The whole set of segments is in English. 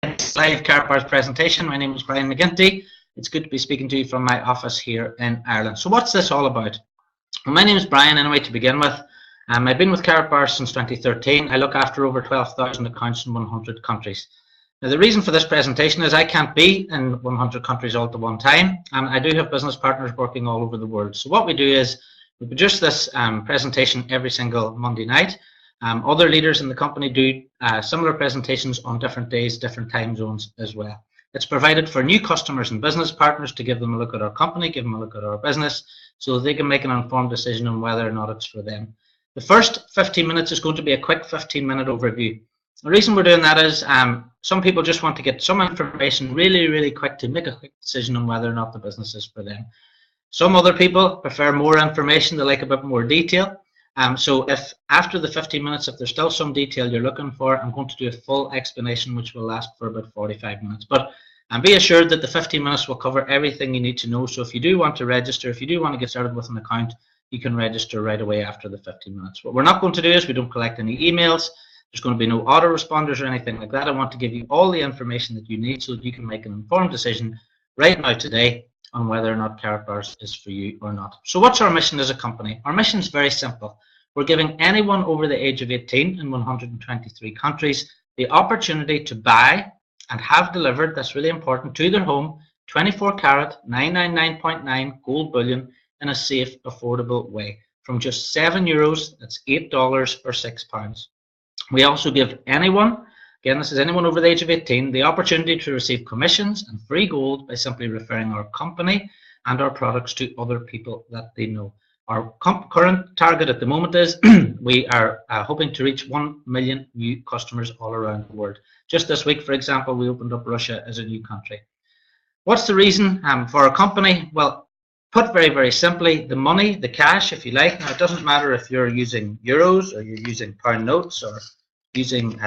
Live Karatbars presentation. My name is Brian McGinty. It's good to be speaking to you from my office here in Ireland. So what's this all about? Well, my name is Brian anyway to begin with. I've been with Karatbars since 2013. I look after over 12,000 accounts in 100 countries. Now the reason for this presentation is I can't be in 100 countries all at one time, and I do have business partners working all over the world. So what we do is we produce this presentation every single Monday night. Other leaders in the company do similar presentations on different days, different time zones as well. It's provided for new customers and business partners to give them a look at our company, give them a look at our business, so they can make an informed decision on whether or not it's for them. The first 15 minutes is going to be a quick 15-minute overview. The reason we're doing that is some people just want to get some information really quick to make a quick decision on whether or not the business is for them. Some other people prefer more information, they like a bit more detail. So if after the 15 minutes, if there's still some detail you're looking for, I'm going to do a full explanation which will last for about 45 minutes. But be assured that the 15 minutes will cover everything you need to know. So if you do want to register, if you do want to get started with an account, you can register right away after the 15 minutes. What we're not going to do is we don't collect any emails. There's going to be no autoresponders or anything like that. I want to give you all the information that you need so that you can make an informed decision right now today on whether or not Karatbars is for you or not. So what's our mission as a company? Our mission is very simple. We're giving anyone over the age of 18 in 123 countries the opportunity to buy and have delivered, that's really important, to their home 24 karat 999.9 gold bullion in a safe, affordable way from just €7, that's $8 or £6. We also give anyone, again, this is anyone over the age of 18, the opportunity to receive commissions and free gold by simply referring our company and our products to other people that they know. Our current target at the moment is we are hoping to reach 1 million new customers all around the world. Just this week, for example, we opened up Russia as a new country. What's the reason for our company? Well, put very simply, the money, the cash, if you like. Now, it doesn't matter if you're using euros or you're using pound notes or using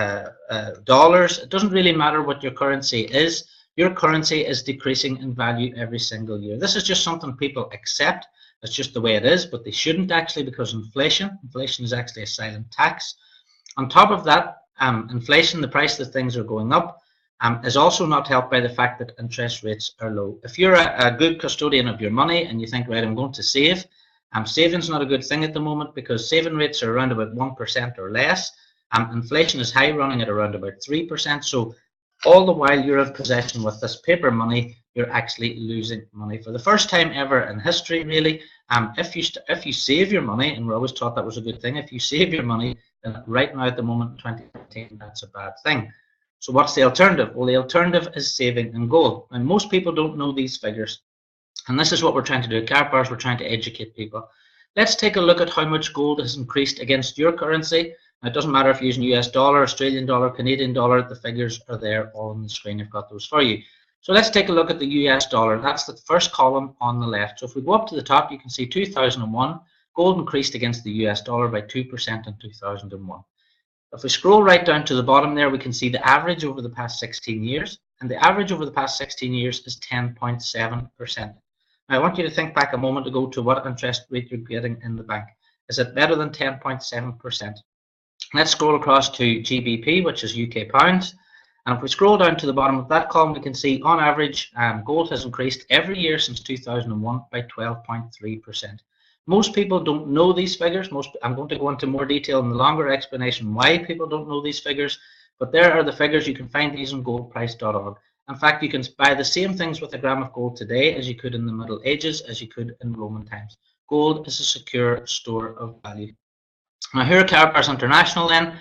dollars. It doesn't really matter what your currency is. Your currency is decreasing in value every single year. This is just something people accept. It's just the way it is, but they shouldn't actually, because inflation is actually a silent tax. On top of that, inflation, the price that things are going up, is also not helped by the fact that interest rates are low. If you're a good custodian of your money and you think, right, I'm going to save, saving's not a good thing at the moment because saving rates are around about 1% or less. Inflation is high, running at around about 3%. So all the while you're in possession with this paper money, you're actually losing money. For the first time ever in history, really, if you save your money, and we're always taught that was a good thing, if you save your money, then right now at the moment in 2019, that's a bad thing. So what's the alternative? Well, the alternative is saving in gold. And most people don't know these figures. And this is what we're trying to do at Karatbars. We're trying to educate people. Let's take a look at how much gold has increased against your currency. Now, it doesn't matter if you're using US dollar, Australian dollar, Canadian dollar, the figures are there all on the screen. I've got those for you. So let's take a look at the US dollar. That's the first column on the left. So if we go up to the top, you can see 2001, gold increased against the US dollar by 2% in 2001. If we scroll right down to the bottom there, we can see the average over the past 16 years. And the average over the past 16 years is 10.7%. Now, I want you to think back a moment ago to what interest rate you're getting in the bank. Is it better than 10.7%? Let's scroll across to GBP, which is UK pounds. And if we scroll down to the bottom of that column, we can see on average, gold has increased every year since 2001 by 12.3%. Most people don't know these figures. I'm going to go into more detail in the longer explanation why people don't know these figures, but there are the figures. You can find these on goldprice.org. In fact, you can buy the same things with a gram of gold today as you could in the Middle Ages, as you could in Roman times. Gold is a secure store of value. Now, here are Karatbars International then,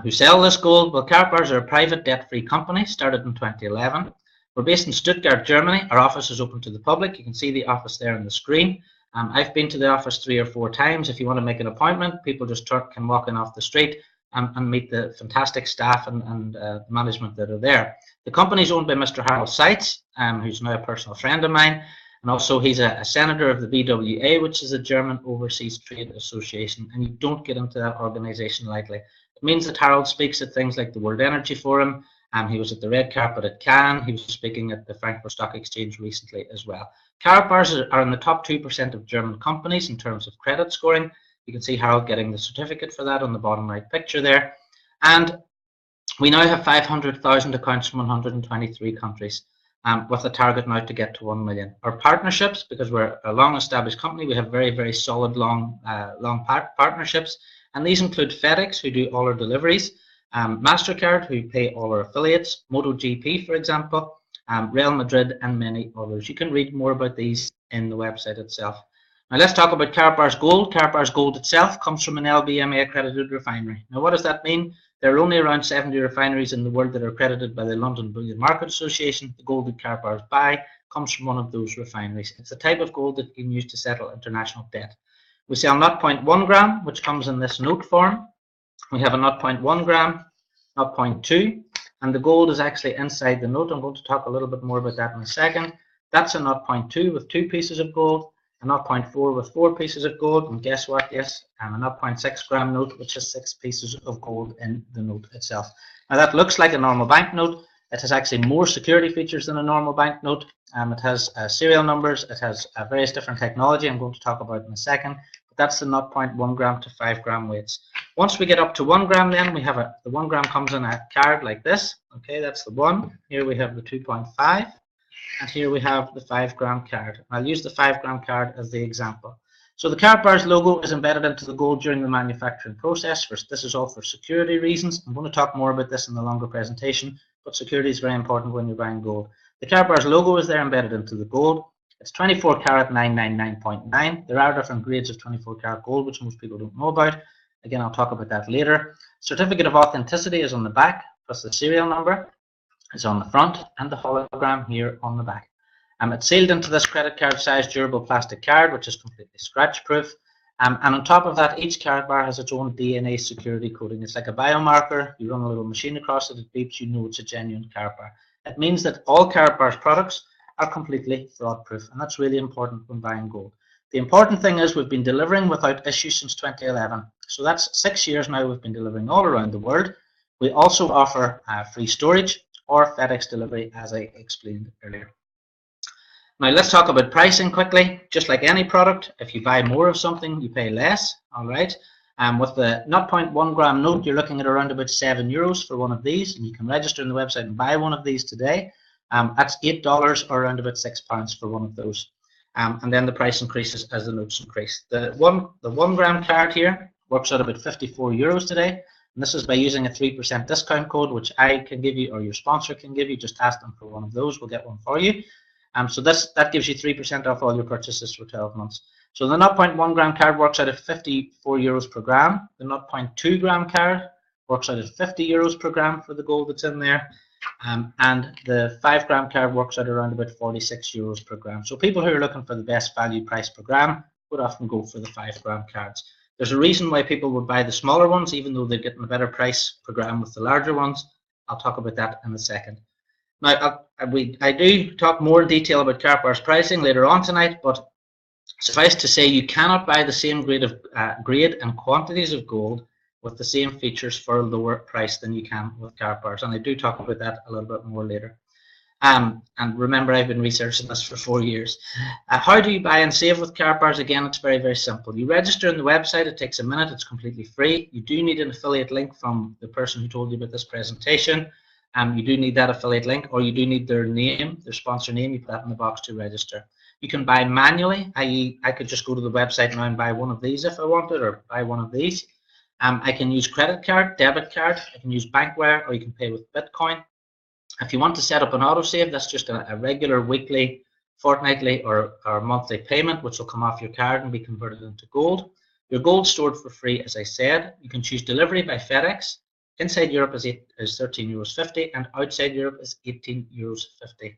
who sell this gold. Well, Karatbars are a private debt-free company, started in 2011. We're based in Stuttgart, Germany. Our office is open to the public. You can see the office there on the screen. I've been to the office 3 or 4 times. If you want to make an appointment, people just can walk in off the street and meet the fantastic staff and management that are there. The company is owned by Mr. Harold Seitz, who's now a personal friend of mine. And also he's a senator of the BWA, which is a German Overseas Trade Association. And you don't get into that organization lightly. It means that Harold speaks at things like the World Energy Forum. He was at the red carpet at Cannes. He was speaking at the Frankfurt Stock Exchange recently as well. Karatbars are in the top 2% of German companies in terms of credit scoring. You can see Harold getting the certificate for that on the bottom right picture there. And We now have 500,000 accounts from 123 countries, with a target now to get to 1 million. Our partnerships, because we're a long-established company, we have very, very solid long partnerships, and these include FedEx, who do all our deliveries, MasterCard, who pay all our affiliates, MotoGP, for example, Real Madrid, and many others. You can read more about these in the website itself. Now let's talk about Karatbars Gold. Karatbars Gold itself comes from an LBMA accredited refinery. Now what does that mean? There are only around 70 refineries in the world that are accredited by the London Bullion Market Association. The gold that Karatbars buy comes from one of those refineries. It's the type of gold that you can use to settle international debt. We sell 0.1 gram, which comes in this note form. We have a 0.1 gram, 0.2, and the gold is actually inside the note. I'm going to talk a little bit more about that in a second. That's a 0.2 with 2 pieces of gold, a 0.4 with 4 pieces of gold, and guess what? Yes, a 0.6 gram note, which has 6 pieces of gold in the note itself. Now that looks like a normal banknote. It has actually more security features than a normal banknote. It has serial numbers. It has various different technology I'm going to talk about in a second. But that's the 0.1 gram to 5 gram weights. Once we get up to 1 gram, then we have the 1 gram comes in a card like this. Okay, that's the 1. Here we have the 2.5. And here we have the 5 gram card. I'll use the 5 gram card as the example. So the Karatbars logo is embedded into the gold during the manufacturing process. This is all for security reasons. I'm going to talk more about this in the longer presentation, but security is very important when you're buying gold. The Karatbars logo is there embedded into the gold. It's 24 karat 999.9. There are different grades of 24 karat gold, which most people don't know about. Again, I'll talk about that later. Certificate of authenticity is on the back, plus the serial number is on the front, and the hologram here on the back. It's sealed into this credit card size durable plastic card, which is completely scratch proof. And on top of that, each Karatbar has its own DNA security coding. It's like a biomarker. You run a little machine across it, it beeps, you know it's a genuine Karatbar. It means that all Karatbars products are completely fraud proof, and that's really important when buying gold. The important thing is we've been delivering without issue since 2011. So that's 6 years now we've been delivering all around the world. We also offer free storage or FedEx delivery, as I explained earlier. Now let's talk about pricing quickly. Just like any product, if you buy more of something, you pay less. All right. With the 0.1 gram note, you're looking at around about €7 for one of these, and you can register on the website and buy one of these today. That's $8 or around about £6 for one of those. And then the price increases as the notes increase. The one gram card here works out about €54 today. And this is by using a 3% discount code, which I can give you or your sponsor can give you. Just ask them for one of those. We'll get one for you. So that gives you 3% off all your purchases for 12 months. So the 0.1 gram card works out at €54 per gram. The 0.2 gram card works out at €50 per gram for the gold that's in there. And the 5 gram card works out around about €46 per gram. So people who are looking for the best value price per gram would often go for the 5 gram cards. There's a reason why people would buy the smaller ones, even though they're getting a better price per gram with the larger ones. I'll talk about that in a second. Now, I do talk more in detail about Karatbars pricing later on tonight, but suffice to say you cannot buy the same grade and quantities of gold with the same features for a lower price than you can with Karatbars, and I do talk about that a little bit more later. And remember, I've been researching this for 4 years. How do you buy and save with Karatbars? Again, it's very, very simple. You register on the website. It takes a minute. It's completely free. You do need an affiliate link from the person who told you about this presentation. You do need that affiliate link, or you do need their name, their sponsor name. You put that in the box to register. You can buy manually, i.e. I could just go to the website now and buy one of these if I wanted, or buy one of these. I can use credit card, debit card. I can use bankware, or you can pay with Bitcoin. If you want to set up an autosave, that's just a regular weekly, fortnightly, or monthly payment, which will come off your card and be converted into gold. Your gold stored for free, as I said. You can choose delivery by FedEx. Inside Europe is €13.50, and outside Europe is €18.50.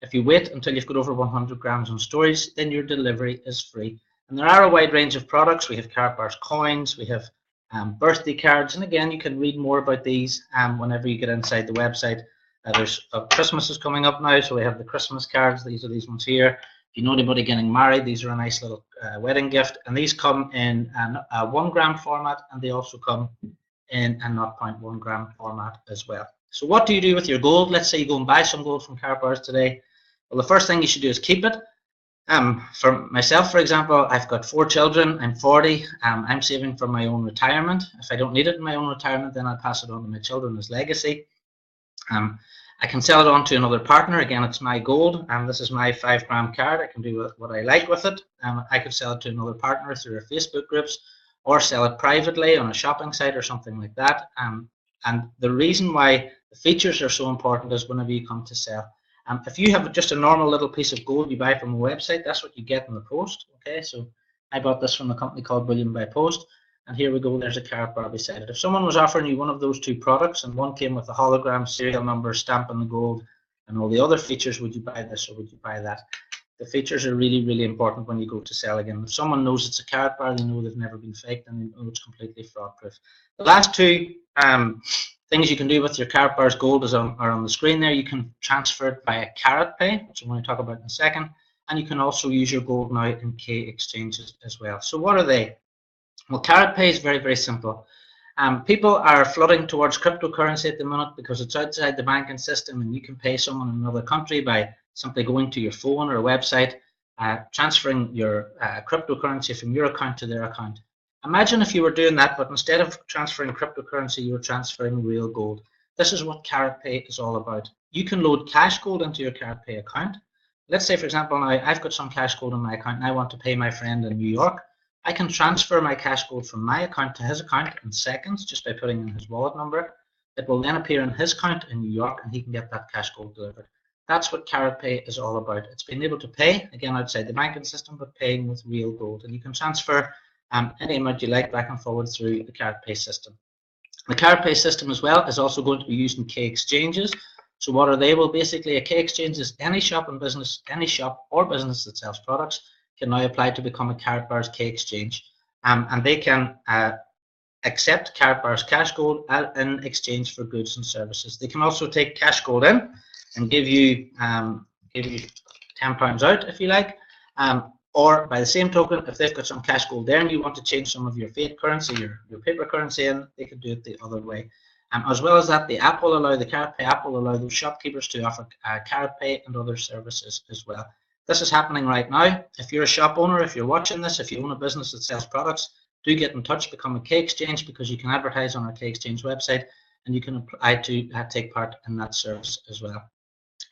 If you wait until you've got over 100 grams on storage, then your delivery is free. And there are a wide range of products. We have Karatbars coins, we have birthday cards, and again, you can read more about these whenever you get inside the website. There's Christmas is coming up now, so we have the Christmas cards. These are these ones here. If you know anybody getting married, these are a nice little wedding gift, and these come in a 1 gram format, and they also come in a 0.1 gram format as well. So what do you do with your gold? Let's say you go and buy some gold from Karatbars today. Well, the first thing you should do is keep it. For myself, for example, I've got 4 children. I'm 40. I'm saving for my own retirement. If I don't need it in my own retirement, then I'll pass it on to my children as legacy. I can sell it on to another partner. Again, it's my gold, and this is my 5 gram card. I can do what I like with it. I could sell it to another partner through our Facebook groups, or sell it privately on a shopping site or something like that. And the reason why the features are so important is whenever you come to sell. If you have just a normal little piece of gold you buy from a website, that's what you get in the post. Okay, so I bought this from a company called Bullion by Post, and here we go, there's a Karatbar beside it. If someone was offering you one of those 2 products, and one came with a hologram, serial number, stamp on the gold, and all the other features, would you buy this or would you buy that? The features are really, really important when you go to sell again. If someone knows it's a Karatbar, they know they've never been faked, and they know it's completely fraud-proof. The last 2 things you can do with your Karatbars gold are on the screen there. You can transfer it via Karatpay, which I'm going to talk about in a second, and you can also use your gold now in K exchanges as well. So what are they? Well, Karatpay is very, very simple. People are flooding towards cryptocurrency at the minute because it's outside the banking system, and you can pay someone in another country by simply going to your phone or a website, transferring your cryptocurrency from your account to their account. Imagine if you were doing that, but instead of transferring cryptocurrency, you were transferring real gold. This is what Karatpay is all about. You can load cash gold into your Karatpay account. Let's say, for example, now I've got some cash gold in my account and I want to pay my friend in New York. I can transfer my cash gold from my account to his account in seconds just by putting in his wallet number. It will then appear in his account in New York, and he can get that cash gold delivered. That's what Karatpay is all about. It's being able to pay, again, outside the banking system, but paying with real gold. And you can transfer any amount you like back and forward through the Karatpay system. The Karatpay system as well is also going to be used in K exchanges. So what are they? Well, basically a K exchange is any shop or business that sells products can now apply to become a Karatbars K exchange, and they can accept Karatbars cash gold in exchange for goods and services. They can also take cash gold in and give you £10 out if you like, or by the same token, if they've got some cash gold there and you want to change some of your fiat currency, your paper currency in, they can do it the other way. As well as that, the Karatpay app will allow those shopkeepers to offer Karatpay and other services as well. This is happening right now. If you're a shop owner, if you're watching this, if you own a business that sells products, do get in touch, become a K exchange, because you can advertise on our K exchange website and you can apply to take part in that service as well.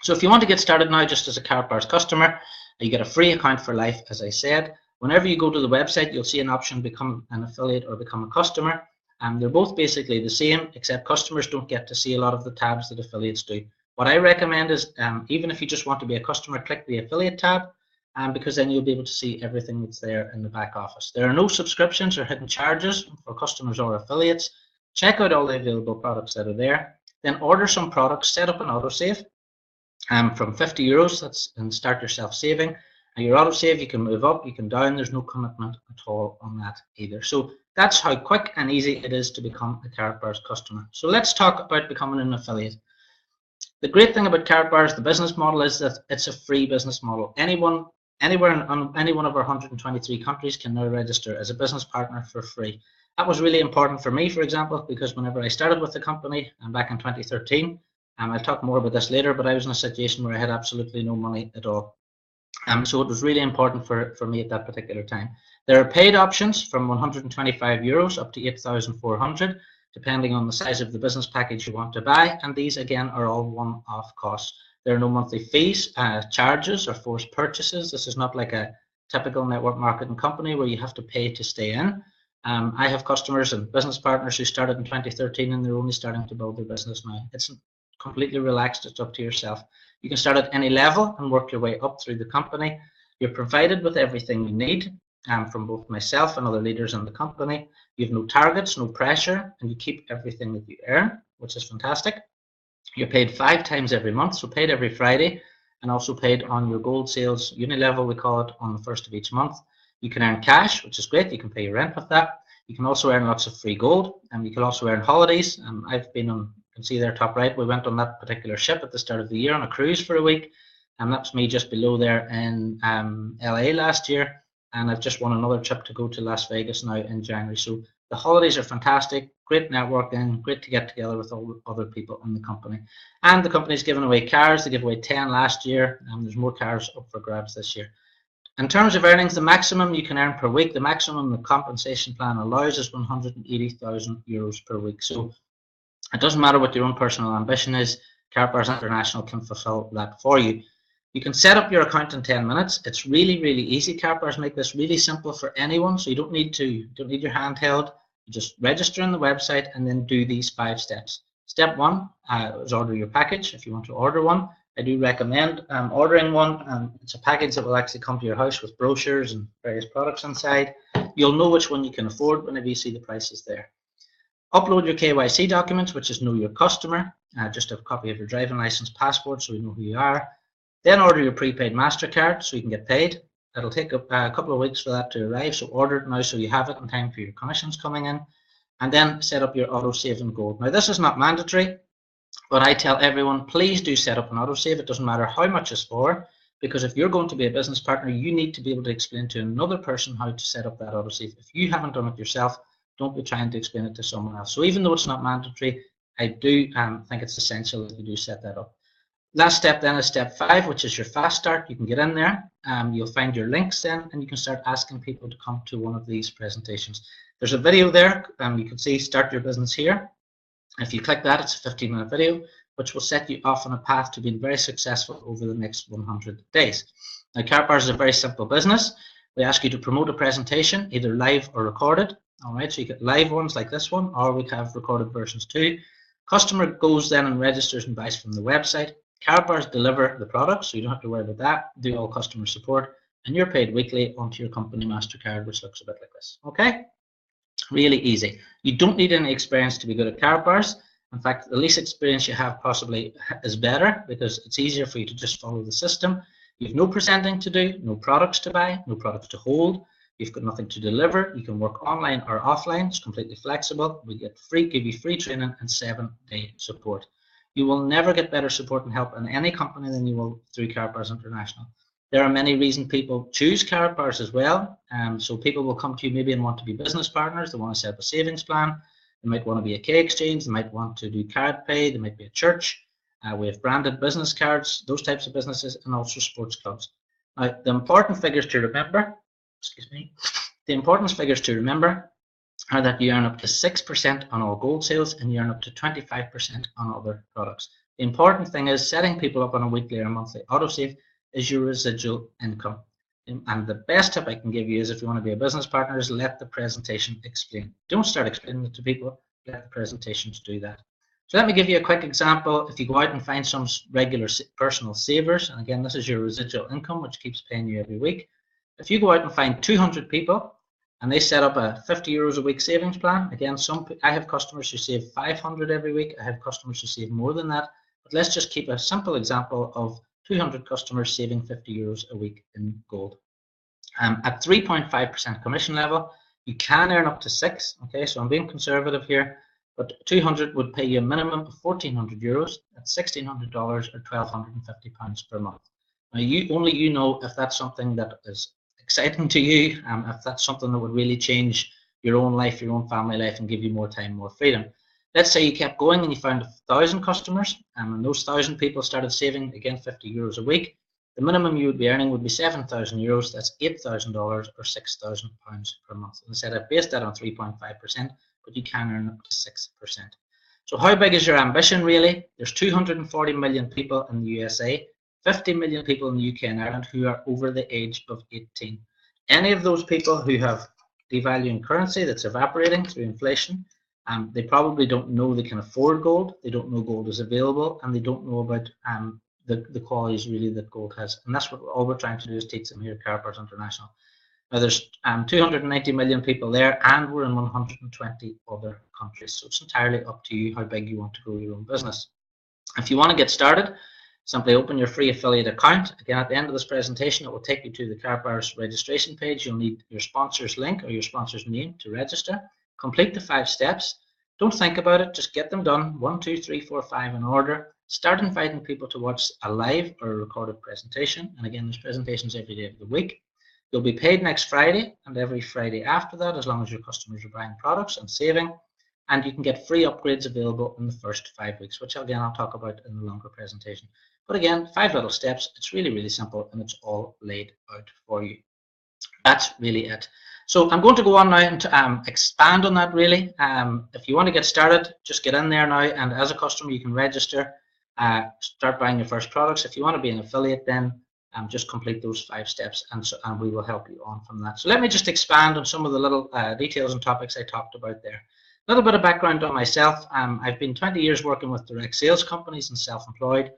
So if you want to get started now just as a Karatbars customer, you get a free account for life, as I said. Whenever you go to the website, you'll see an option, become an affiliate or become a customer. They're both basically the same, except customers don't get to see a lot of the tabs that affiliates do. What I recommend is, even if you just want to be a customer, click the affiliate tab, because then you'll be able to see everything that's there in the back office. There are no subscriptions or hidden charges for customers or affiliates. Check out all the available products that are there. Then order some products, set up an autosave from €50, and start yourself saving. And your autosave, you can move up, you can down. There's no commitment at all on that either. So that's how quick and easy it is to become a Karatbars customer. So let's talk about becoming an affiliate. The great thing about Karatbars, the business model, is that it's a free business model. Anyone, anywhere in any one of our 123 countries can now register as a business partner for free. That was really important for me, for example, because whenever I started with the company back in 2013, I'll talk more about this later, but I was in a situation where I had absolutely no money at all. So it was really important for me at that particular time. There are paid options from €125 up to 8,400, depending on the size of the business package you want to buy, and these again are all one-off costs. There are no monthly fees, charges, or forced purchases. This is not like a typical network marketing company where you have to pay to stay in. I have customers and business partners who started in 2013 and they're only starting to build their business now. It's completely relaxed. It's up to yourself. You can start at any level and work your way up through the company. You're provided with everything you need from both myself and other leaders in the company. You have no targets, no pressure, and you keep everything that you earn, which is fantastic. You're paid 5 times every month, so paid every Friday, and also paid on your gold sales unilevel, we call it, on the 1st of each month. You can earn cash, which is great. You can pay your rent with that. You can also earn lots of free gold, and you can also earn holidays. I've been on, you can see there top right, we went on that particular ship at the start of the year on a cruise for a week, and that's me just below there in LA last year. And I've just won another trip to go to Las Vegas now in January. So the holidays are fantastic, great networking, great to get together with all other people in the company. And the company's giving away cars. They gave away 10 last year, and there's more cars up for grabs this year. In terms of earnings, the maximum you can earn per week, the maximum the compensation plan allows is €180,000 per week. So it doesn't matter what your own personal ambition is, Karatbars International can fulfill that for you. You can set up your account in 10 minutes. It's really, really easy. Karatbars make this really simple for anyone, so you don't need your handheld. You just register on the website and then do these 5 steps. Step 1 is order your package. If you want to order one, I do recommend ordering one. It's a package that will actually come to your house with brochures and various products inside. You'll know which one you can afford whenever you see the prices there. Upload your KYC documents, which is know your customer. Just a copy of your driving license, passport, so we know who you are. Then order your prepaid MasterCard so you can get paid. It'll take a couple of weeks for that to arrive, so order it now so you have it in time for your commissions coming in. And then set up your auto-save in gold. Now, this is not mandatory, but I tell everyone, please do set up an auto-save. It doesn't matter how much it's for, because if you're going to be a business partner, you need to be able to explain to another person how to set up that auto-save. If you haven't done it yourself, don't be trying to explain it to someone else. So even though it's not mandatory, I do think it's essential that you do set that up. Last step then is step 5, which is your fast start. You can get in there, you'll find your links then, and you can start asking people to come to one of these presentations. There's a video there, you can see start your business here. If you click that, it's a 15-minute video, which will set you off on a path to being very successful over the next 100 days. Now, Karatbars is a very simple business. We ask you to promote a presentation, either live or recorded. All right, so you get live ones like this one, or we have recorded versions too. Customer goes then and registers and buys from the website. Karatbars deliver the product, so you don't have to worry about that. Do all customer support, and you're paid weekly onto your company MasterCard, which looks a bit like this. Okay, really easy. You don't need any experience to be good at Karatbars. In fact, the least experience you have possibly is better, because it's easier for you to just follow the system. You've no presenting to do, no products to buy, no products to hold. You've got nothing to deliver. You can work online or offline. It's completely flexible. We give you free training and 7-day support. You will never get better support and help in any company than you will through Karatbars International. There are many reasons people choose Karatbars as well. So people will come to you maybe and want to be business partners. They want to set up a savings plan. They might want to be a K exchange. They might want to do card pay. They might be a church. We have branded business cards, those types of businesses, and also sports clubs. Now, the important figures to remember, the important figures to remember are that you earn up to 6% on all gold sales and you earn up to 25% on other products. The important thing is setting people up on a weekly or monthly autosave is your residual income. And the best tip I can give you is, if you want to be a business partner, is let the presentation explain. Don't start explaining it to people, let the presentations do that. So let me give you a quick example. If you go out and find some regular personal savers, and again, this is your residual income, which keeps paying you every week. If you go out and find 200 people and they set up a €50 a week savings plan, again, I have customers who save 500 every week. I have customers who save more than that. But let's just keep a simple example of 200 customers saving €50 a week in gold. At 3.5% commission level, you can earn up to 6. Okay, so I'm being conservative here, but 200 would pay you a minimum of €1,400 at $1,600 or £1,250 per month. Now, only you know if that's something that is exciting to you, if that's something that would really change your own life, your own family life, and give you more time, more freedom. Let's say you kept going and you found 1,000 customers, and those 1,000 people started saving, again, €50 a week. The minimum you would be earning would be €7,000. That's $8,000 or £6,000 per month. And I said I based that on 3.5%, but you can earn up to 6%. So how big is your ambition really? There's 240 million people in the USA, 50 million people in the UK and Ireland who are over the age of 18. Any of those people who have devaluing currency that's evaporating through inflation, they probably don't know they can afford gold, they don't know gold is available, and they don't know about the qualities really that gold has. And that's what all we're trying to do, is teach them here at Karatbars International. Now there's 290 million people there, and we're in 120 other countries. So it's entirely up to you how big you want to grow your own business. If you want to get started, simply open your free affiliate account. Again, at the end of this presentation, it will take you to the Karatbars registration page. You'll need your sponsor's link or your sponsor's name to register. Complete the 5 steps. Don't think about it, just get them done. 1, 2, 3, 4, 5 in order. Start inviting people to watch a live or a recorded presentation. And again, there's presentations every day of the week. You'll be paid next Friday and every Friday after that, as long as your customers are buying products and saving. And you can get free upgrades available in the first 5 weeks, which again, I'll talk about in the longer presentation. But again, 5 little steps. It's really, really simple, and it's all laid out for you. That's really it. So I'm going to go on now and expand on that really. If you want to get started, just get in there now, and as a customer you can register, start buying your first products. If you want to be an affiliate, then just complete those 5 steps, and we will help you on from that. So let me just expand on some of the little details and topics I talked about there. A little bit of background on myself. I've been 20 years working with direct sales companies and self-employed.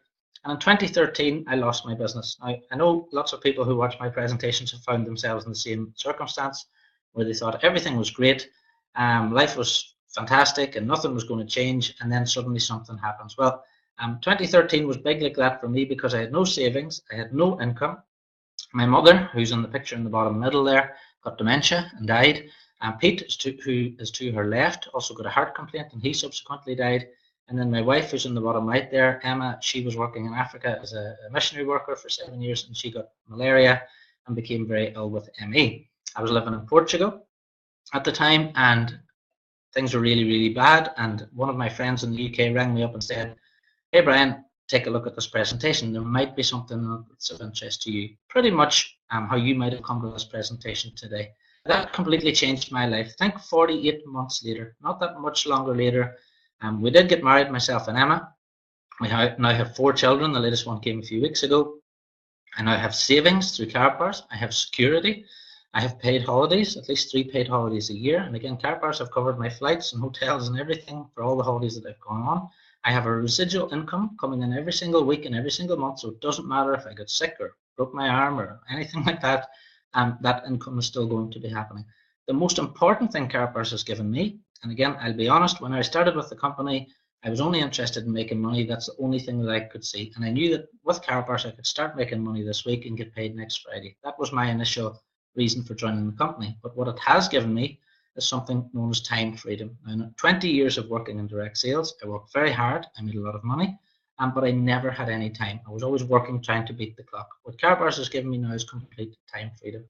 And in 2013, I lost my business. I know lots of people who watch my presentations have found themselves in the same circumstance, where they thought everything was great, life was fantastic, and nothing was going to change, and then suddenly something happens. Well, 2013 was big like that for me because I had no savings, I had no income. My mother, who's in the picture in the bottom middle there, got dementia and died. Pete, who is to her left, also got a heart complaint, and he subsequently died. And then my wife, who's in the bottom right there, Emma, she was working in Africa as a missionary worker for 7 years, and she got malaria and became very ill with ME. I was living in Portugal at the time, and things were really, really bad. And one of my friends in the UK rang me up and said, "Hey, Brian, take a look at this presentation. There might be something that's of interest to you." Pretty much how you might have come to this presentation today. That completely changed my life. I think 48 months later, not that much longer later, we did get married, myself and Emma. We now have 4 children. The latest one came a few weeks ago. I now have savings through Karatbars. I have security. I have paid holidays, at least 3 paid holidays a year. And again, Karatbars have covered my flights and hotels and everything for all the holidays that I've gone on. I have a residual income coming in every single week and every single month, so it doesn't matter if I get sick or broke my arm or anything like that, that income is still going to be happening. The most important thing Karatbars has given me, and again, I'll be honest, when I started with the company, I was only interested in making money. That's the only thing that I could see. And I knew that with Karatbars, I could start making money this week and get paid next Friday. That was my initial reason for joining the company. But what it has given me is something known as time freedom. Now, 20 years of working in direct sales, I worked very hard. I made a lot of money, but I never had any time. I was always working, trying to beat the clock. What Karatbars has given me now is complete time freedom.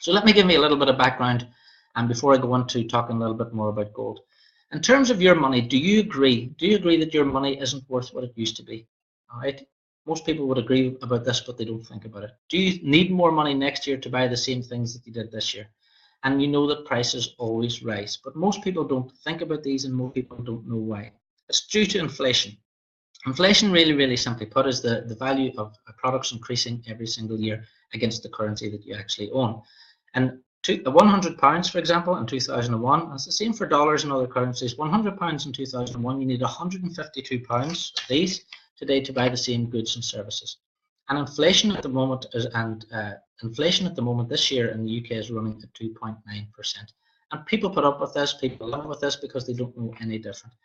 So let me give me a little bit of background, and before I go on to talking a little bit more about gold. In terms of your money, do you agree? Do you agree that your money isn't worth what it used to be? All right. Most people would agree about this, but they don't think about it. Do you need more money next year to buy the same things that you did this year? And you know that prices always rise, but most people don't think about these, and most people don't know why. It's due to inflation. Inflation, really simply put, is the value of products increasing every single year against the currency that you actually own. And £100, for example, in 2001, and it's the same for dollars and other currencies. £100 in 2001, you need £152 of these today to buy the same goods and services. And inflation at the moment this year in the UK is running at 2.9%. And people put up with this, people live with this because they don't know any different.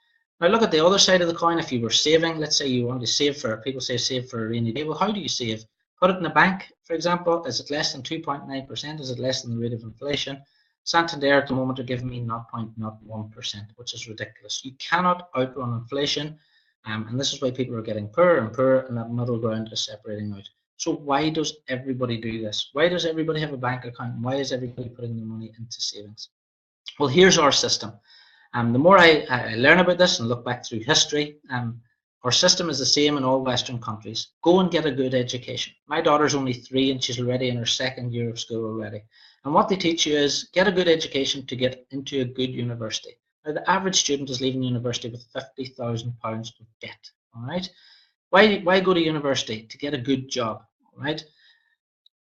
Now look at the other side of the coin. If you were saving, let's say you want to save for, people say save for a rainy day. Well, how do you save? Put it in the bank, for example. Is it less than 2.9%? Is it less than the rate of inflation? Santander at the moment are giving me 0.01%, which is ridiculous. You cannot outrun inflation. And this is why people are getting poorer and poorer, and that middle ground is separating out. So why does everybody do this? Why does everybody have a bank account? And why is everybody putting their money into savings? Well, here's our system. The more I learn about this and look back through history, our system is the same in all Western countries. Go and get a good education. My daughter's only 3 and she's already in her 2nd year of school already. And what they teach you is get a good education to get into a good university. Now, the average student is leaving university with £50,000 of debt. All right. Why go to university? To get a good job. All right.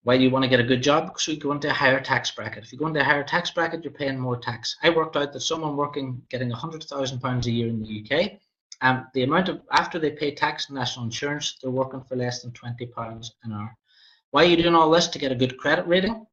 Why do you want to get a good job? Because you go into a higher tax bracket. If you go into a higher tax bracket, you're paying more tax. I worked out that someone getting £100,000 a year in the UK, the amount of, after they pay tax and national insurance, they're working for less than £20 an hour. Why are you doing all this? To get a good credit rating.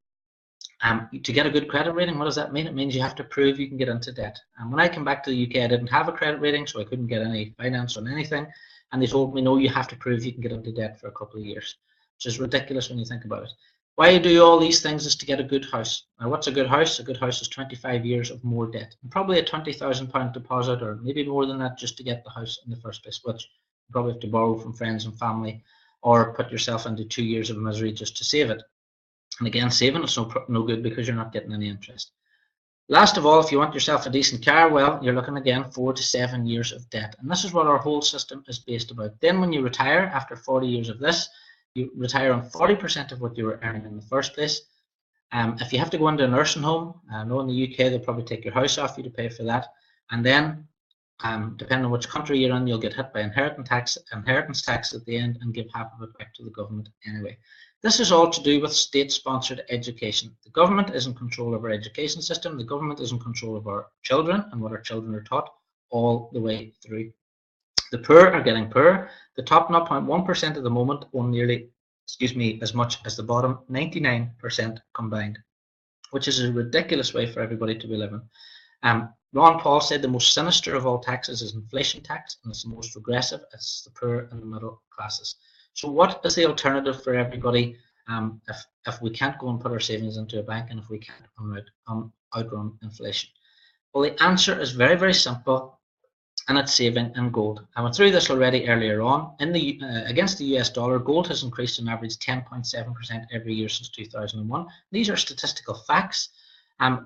To get a good credit rating, what does that mean? It means you have to prove you can get into debt. And when I came back to the UK, I didn't have a credit rating, so I couldn't get any finance on anything. And they told me, no, you have to prove you can get into debt for a couple of years, which is ridiculous when you think about it. Why you do all these things is to get a good house. Now, what's a good house? A good house is 25 years of more debt, and probably a £20,000 deposit, or maybe more than that, just to get the house in the first place, which you probably have to borrow from friends and family, or put yourself into 2 years of misery just to save it. And again, saving is no good because you're not getting any interest. Last of all, if you want yourself a decent car, well, you're looking again 4 to 7 years of debt. And this is what our whole system is based about. Then when you retire, after 40 years of this, you retire on 40% of what you were earning in the first place. If you have to go into a nursing home, I know in the UK they'll probably take your house off you to pay for that, and then depending on which country you're in, you'll get hit by inheritance tax at the end and give half of it back to the government anyway. This is all to do with state-sponsored education. The government is in control of our education system. The government is in control of our children and what our children are taught all the way through. The poor are getting poorer. The top 0.1% at the moment own nearly, as much as the bottom 99% combined, which is a ridiculous way for everybody to be living. Ron Paul said the most sinister of all taxes is inflation tax, and it's the most regressive. It's the poor and the middle classes. So what is the alternative for everybody if we can't go and put our savings into a bank and if we can't outrun inflation? Well, the answer is very, very simple, and it's saving in gold. I went through this already earlier on. Against the US dollar, gold has increased on average 10.7% every year since 2001. These are statistical facts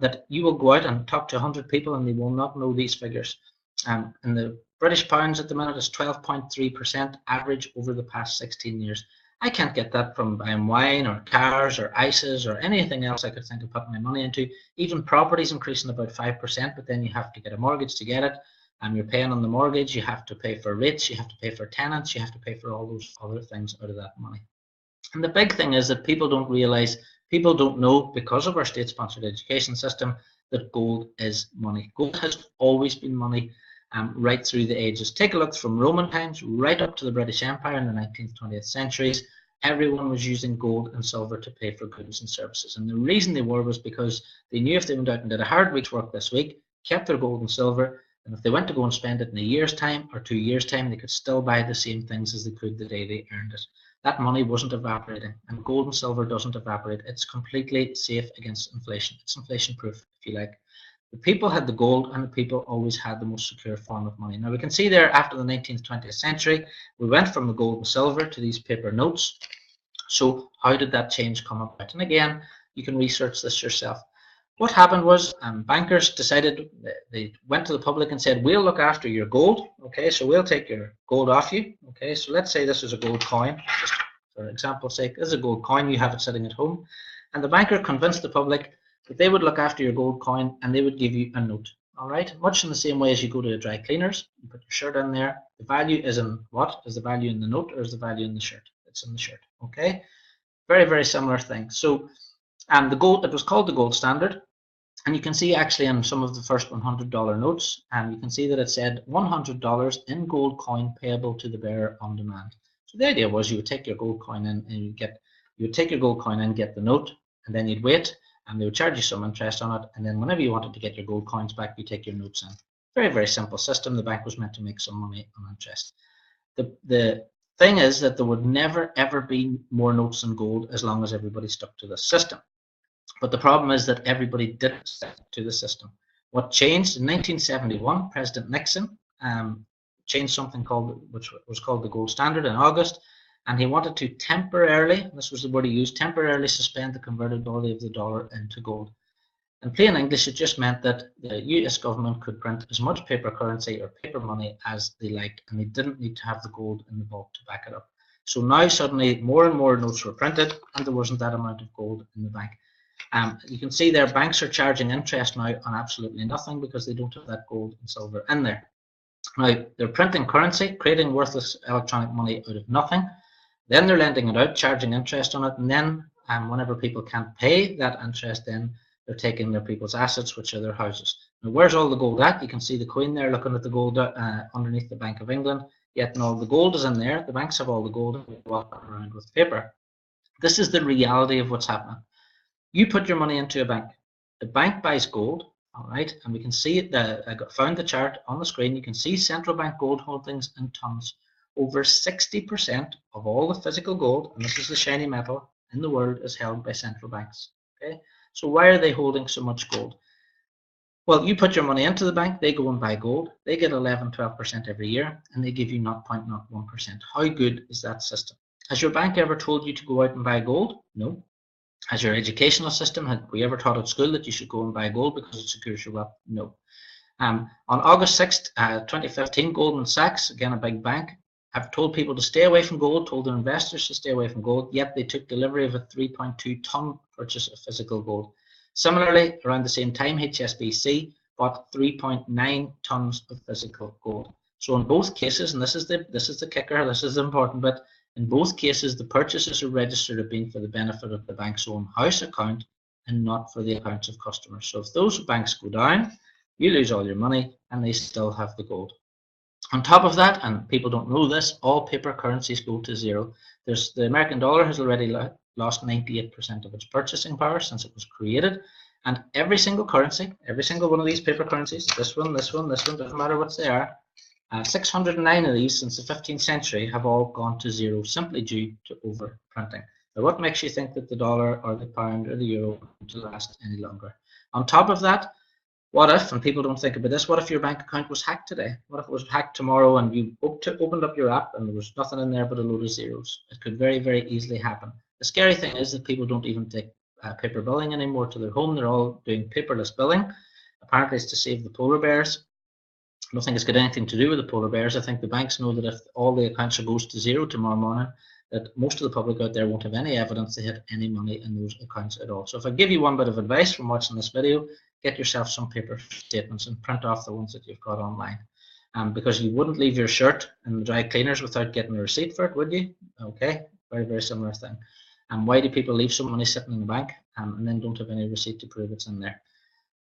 that you will go out and talk to 100 people and they will not know these figures. And the British pounds at the minute is 12.3% average over the past 16 years. I can't get that from buying wine or cars or ISAs or anything else I could think of putting my money into. Even properties increasing about 5%, but then you have to get a mortgage to get it. You're paying on the mortgage, you have to pay for rates, you have to pay for tenants, you have to pay for all those other things out of that money. And the big thing is that people don't realize, people don't know, because of our state-sponsored education system, that gold is money. Gold has always been money right through the ages. Take a look from Roman times right up to the British Empire in the 19th, 20th centuries. Everyone was using gold and silver to pay for goods and services. And the reason they were was because they knew if they went out and did a hard week's work this week, kept their gold and silver, and if they went to go and spend it in a year's time or 2 years' time, they could still buy the same things as they could the day they earned it. That money wasn't evaporating, and gold and silver doesn't evaporate. It's completely safe against inflation. It's inflation-proof, if you like. The people had the gold, and the people always had the most secure form of money. Now, we can see there after the 19th, 20th century, we went from the gold and silver to these paper notes. So how did that change come about? And again, you can research this yourself. What happened was bankers decided, they went to the public and said, we'll look after your gold, okay, so we'll take your gold off you, okay, so let's say this is a gold coin, just for example's sake, this is a gold coin, you have it sitting at home, and the banker convinced the public that they would look after your gold coin and they would give you a note, all right, much in the same way as you go to a dry cleaners, you put your shirt in there, the value is in what? Is the value in the note or is the value in the shirt? It's in the shirt, okay, very, very similar thing. So the gold, it was called the gold standard. And you can see actually in some of the first $100 notes, you can see that it said $100 in gold coin payable to the bearer on demand. So the idea was you would take your gold coin in and you would take your gold coin in, get the note, and then you'd wait, and they would charge you some interest on it. And then whenever you wanted to get your gold coins back, you take your notes in. Very, very simple system. The bank was meant to make some money on interest. The thing is that there would never ever be more notes than gold as long as everybody stuck to the system. But the problem is that everybody didn't stick to the system. What changed in 1971, President Nixon changed something which was called the gold standard in August, and he wanted to temporarily, this was the word he used, temporarily suspend the convertibility of the dollar into gold. In plain English, it just meant that the US government could print as much paper currency or paper money as they liked, and they didn't need to have the gold in the vault to back it up. So now suddenly more and more notes were printed, and there wasn't that amount of gold in the bank. You can see there banks are charging interest now on absolutely nothing because they don't have that gold and silver in there. Now they're printing currency, creating worthless electronic money out of nothing. Then they're lending it out, charging interest on it, and then whenever people can't pay that interest, then they're taking their people's assets, which are their houses. Now where's all the gold at? You can see the Queen there looking at the gold underneath the Bank of England. Yet no, the gold is in there. The banks have all the gold and walk around with paper. This is the reality of what's happening. You put your money into a bank. The bank buys gold, all right, and we can see it. I found the chart on the screen. You can see central bank gold holdings in tons. Over 60% of all the physical gold, and this is the shiny metal in the world, is held by central banks. Okay, so why are they holding so much gold? Well, you put your money into the bank, they go and buy gold. They get 11–12% every year, and they give you 0.01%. How good is that system? Has your bank ever told you to go out and buy gold? No. Has your educational system, have we ever taught at school that you should go and buy gold because it secures your wealth? No. On August 6th, 2015, Goldman Sachs, again a big bank, have told people to stay away from gold, told their investors to stay away from gold, yet they took delivery of a 3.2 ton purchase of physical gold. Similarly, around the same time, HSBC bought 3.9 tons of physical gold. So in both cases, and this is the kicker, this is the important bit, in both cases the purchases are registered as being for the benefit of the bank's own house account and not for the accounts of customers. So if those banks go down, you lose all your money and they still have the gold. On top of that, and people don't know this, all paper currencies go to zero. The American dollar has already lost 98% of its purchasing power since it was created, and every single currency, every single one of these paper currencies, this one, doesn't matter what they are, 609 of these since the 15th century have all gone to zero simply due to overprinting. Now, what makes you think that the dollar or the pound or the euro are going to last any longer? On top of that, what if, and people don't think about this, what if your bank account was hacked today? What if it was hacked tomorrow and you opened up your app and there was nothing in there but a load of zeros? It could very, very easily happen. The scary thing is that people don't even take paper billing anymore to their home. They're all doing paperless billing. Apparently it's to save the polar bears. I don't think it's got anything to do with the polar bears. I think the banks know that if all the accounts goes to zero tomorrow morning, that most of the public out there won't have any evidence they had any money in those accounts at all. So if I give you one bit of advice from watching this video, get yourself some paper statements and print off the ones that you've got online. Because you wouldn't leave your shirt in the dry cleaners without getting a receipt for it, would you? Okay, very, very similar thing. And why do people leave some money sitting in the bank and then don't have any receipt to prove it's in there?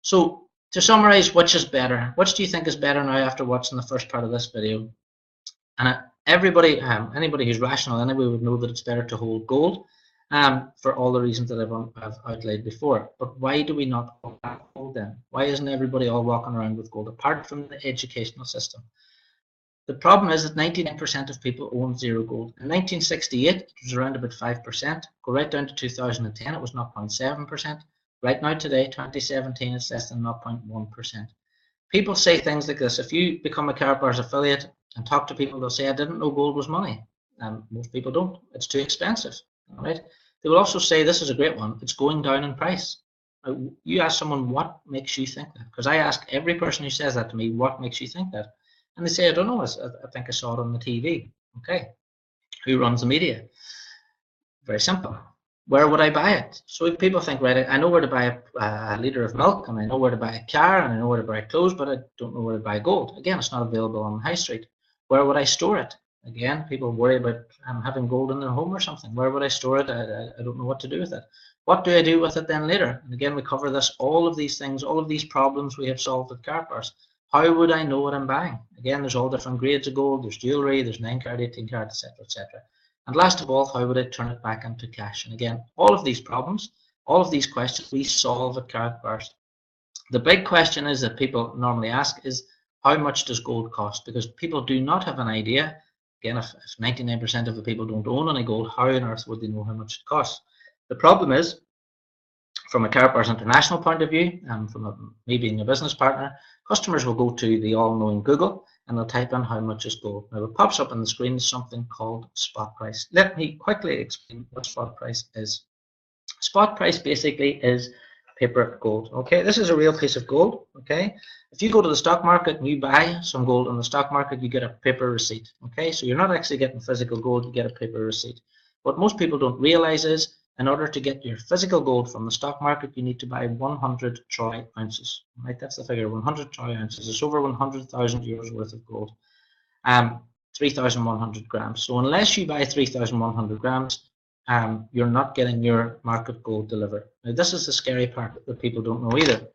So to summarize, which is better? Which do you think is better now after watching the first part of this video? And everybody, anybody who's rational anyway would know that it's better to hold gold for all the reasons that I've outlined before. But why do we not hold them? Why isn't everybody all walking around with gold, apart from the educational system? The problem is that 99% of people own zero gold. In 1968, it was around about 5%. Go right down to 2010, it was 0.7%. Right now, today, 2017, it's less than 0.1%. People say things like this. If you become a Karatbars affiliate and talk to people, they'll say, I didn't know gold was money. Most people don't. It's too expensive. All right. They will also say, this is a great one, it's going down in price. You ask someone, what makes you think that? Because I ask every person who says that to me, what makes you think that? And they say, I don't know, I think I saw it on the TV. Okay. Who runs the media? Very simple. Where would I buy it? So if people think, right, I know where to buy a litre of milk, and I know where to buy a car, and I know where to buy clothes, but I don't know where to buy gold. Again, it's not available on the high street. Where would I store it? Again, people worry about having gold in their home or something. Where would I store it? I don't know what to do with it. What do I do with it then later? And again, we cover this, all of these things, all of these problems we have solved at Karatbars. How would I know what I'm buying? Again, there's all different grades of gold. There's jewelry, there's 9 carat, 18 carat, etc., etc. And last of all, how would I turn it back into cash? And again, all of these problems, all of these questions we solve at Karatbars. The big question is that people normally ask is, how much does gold cost? Because people do not have an idea. Again, if 99% of the people don't own any gold, how on earth would they know how much it costs? The problem is, from a Karatbars International point of view, and from me being a business partner, customers will go to the all-knowing Google and they'll type in how much is gold. Now, it pops up on the screen something called spot price. Let me quickly explain what spot price is. Spot price basically is paper gold. Okay, this is a real piece of gold. Okay, if you go to the stock market and you buy some gold on the stock market, you get a paper receipt. Okay, so you're not actually getting physical gold, you get a paper receipt. What most people don't realize is, in order to get your physical gold from the stock market, you need to buy 100 troy ounces. Right, that's the figure. 100 troy ounces. It's over 100,000 euros worth of gold. 3,100 grams. So unless you buy 3,100 grams, you're not getting your market gold delivered. Now, this is the scary part that people don't know either.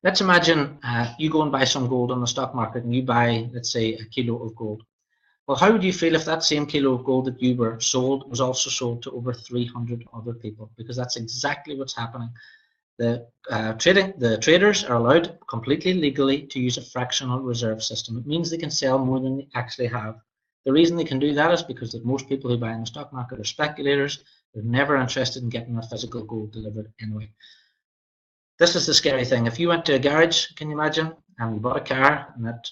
Let's imagine you go and buy some gold on the stock market and you buy, let's say, a kilo of gold. Well, how would you feel if that same kilo of gold that you were sold was also sold to over 300 other people? Because that's exactly what's happening. The traders are allowed completely legally to use a fractional reserve system. It means they can sell more than they actually have. The reason they can do that is because that most people who buy in the stock market are speculators. They're never interested in getting their physical gold delivered anyway. This is the scary thing. If you went to a garage, can you imagine, and you bought a car and that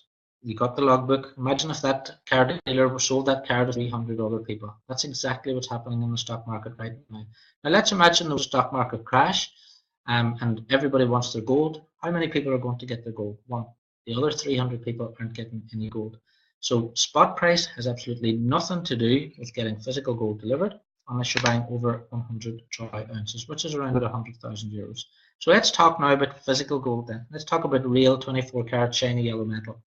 you got the logbook, imagine if that car dealer sold that car to 300 other people. That's exactly what's happening in the stock market right now. Now let's imagine there was a stock market crash and everybody wants their gold. How many people are going to get their gold? One. The other 300 people aren't getting any gold. So spot price has absolutely nothing to do with getting physical gold delivered unless you're buying over 100 troy ounces, which is around about 100,000 euros. So let's talk now about physical gold then. Let's talk about real 24 karat shiny yellow metal.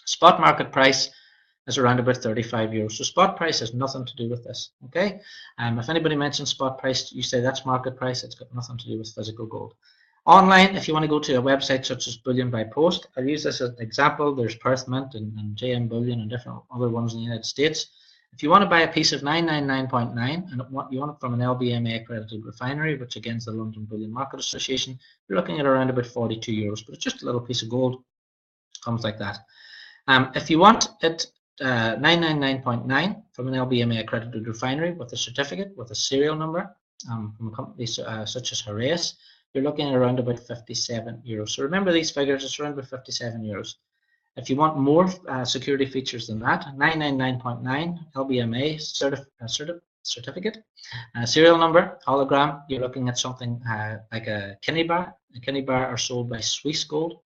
Spot market price is around about 35 euros. So spot price has nothing to do with this. Okay. If anybody mentions spot price, you say that's market price. It's got nothing to do with physical gold. Online, if you want to go to a website such as Bullion by Post, I'll use this as an example. There's Perth Mint and JM Bullion and different other ones in the United States. If you want to buy a piece of 999.9 and you want it from an LBMA accredited refinery, which again is the London Bullion Market Association, you're looking at around about 42 euros, but it's just a little piece of gold. Comes like that. If you want it 999.9 from an LBMA accredited refinery with a certificate with a serial number from a company such as Heraeus, you're looking at around about 57 euros. So remember these figures, it's around about 57 euros. If you want more security features than that, 999.9 LBMA certificate, serial number, hologram, you're looking at something like a Kinney bar. A Kinney bar are sold by Swiss Gold.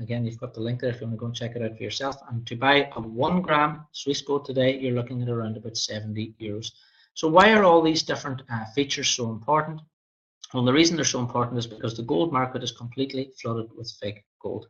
Again, you've got the link there if you want to go and check it out for yourself. And to buy a 1 gram Swiss gold today, you're looking at around about 70 euros. So why are all these different features so important? Well, the reason they're so important is because the gold market is completely flooded with fake gold.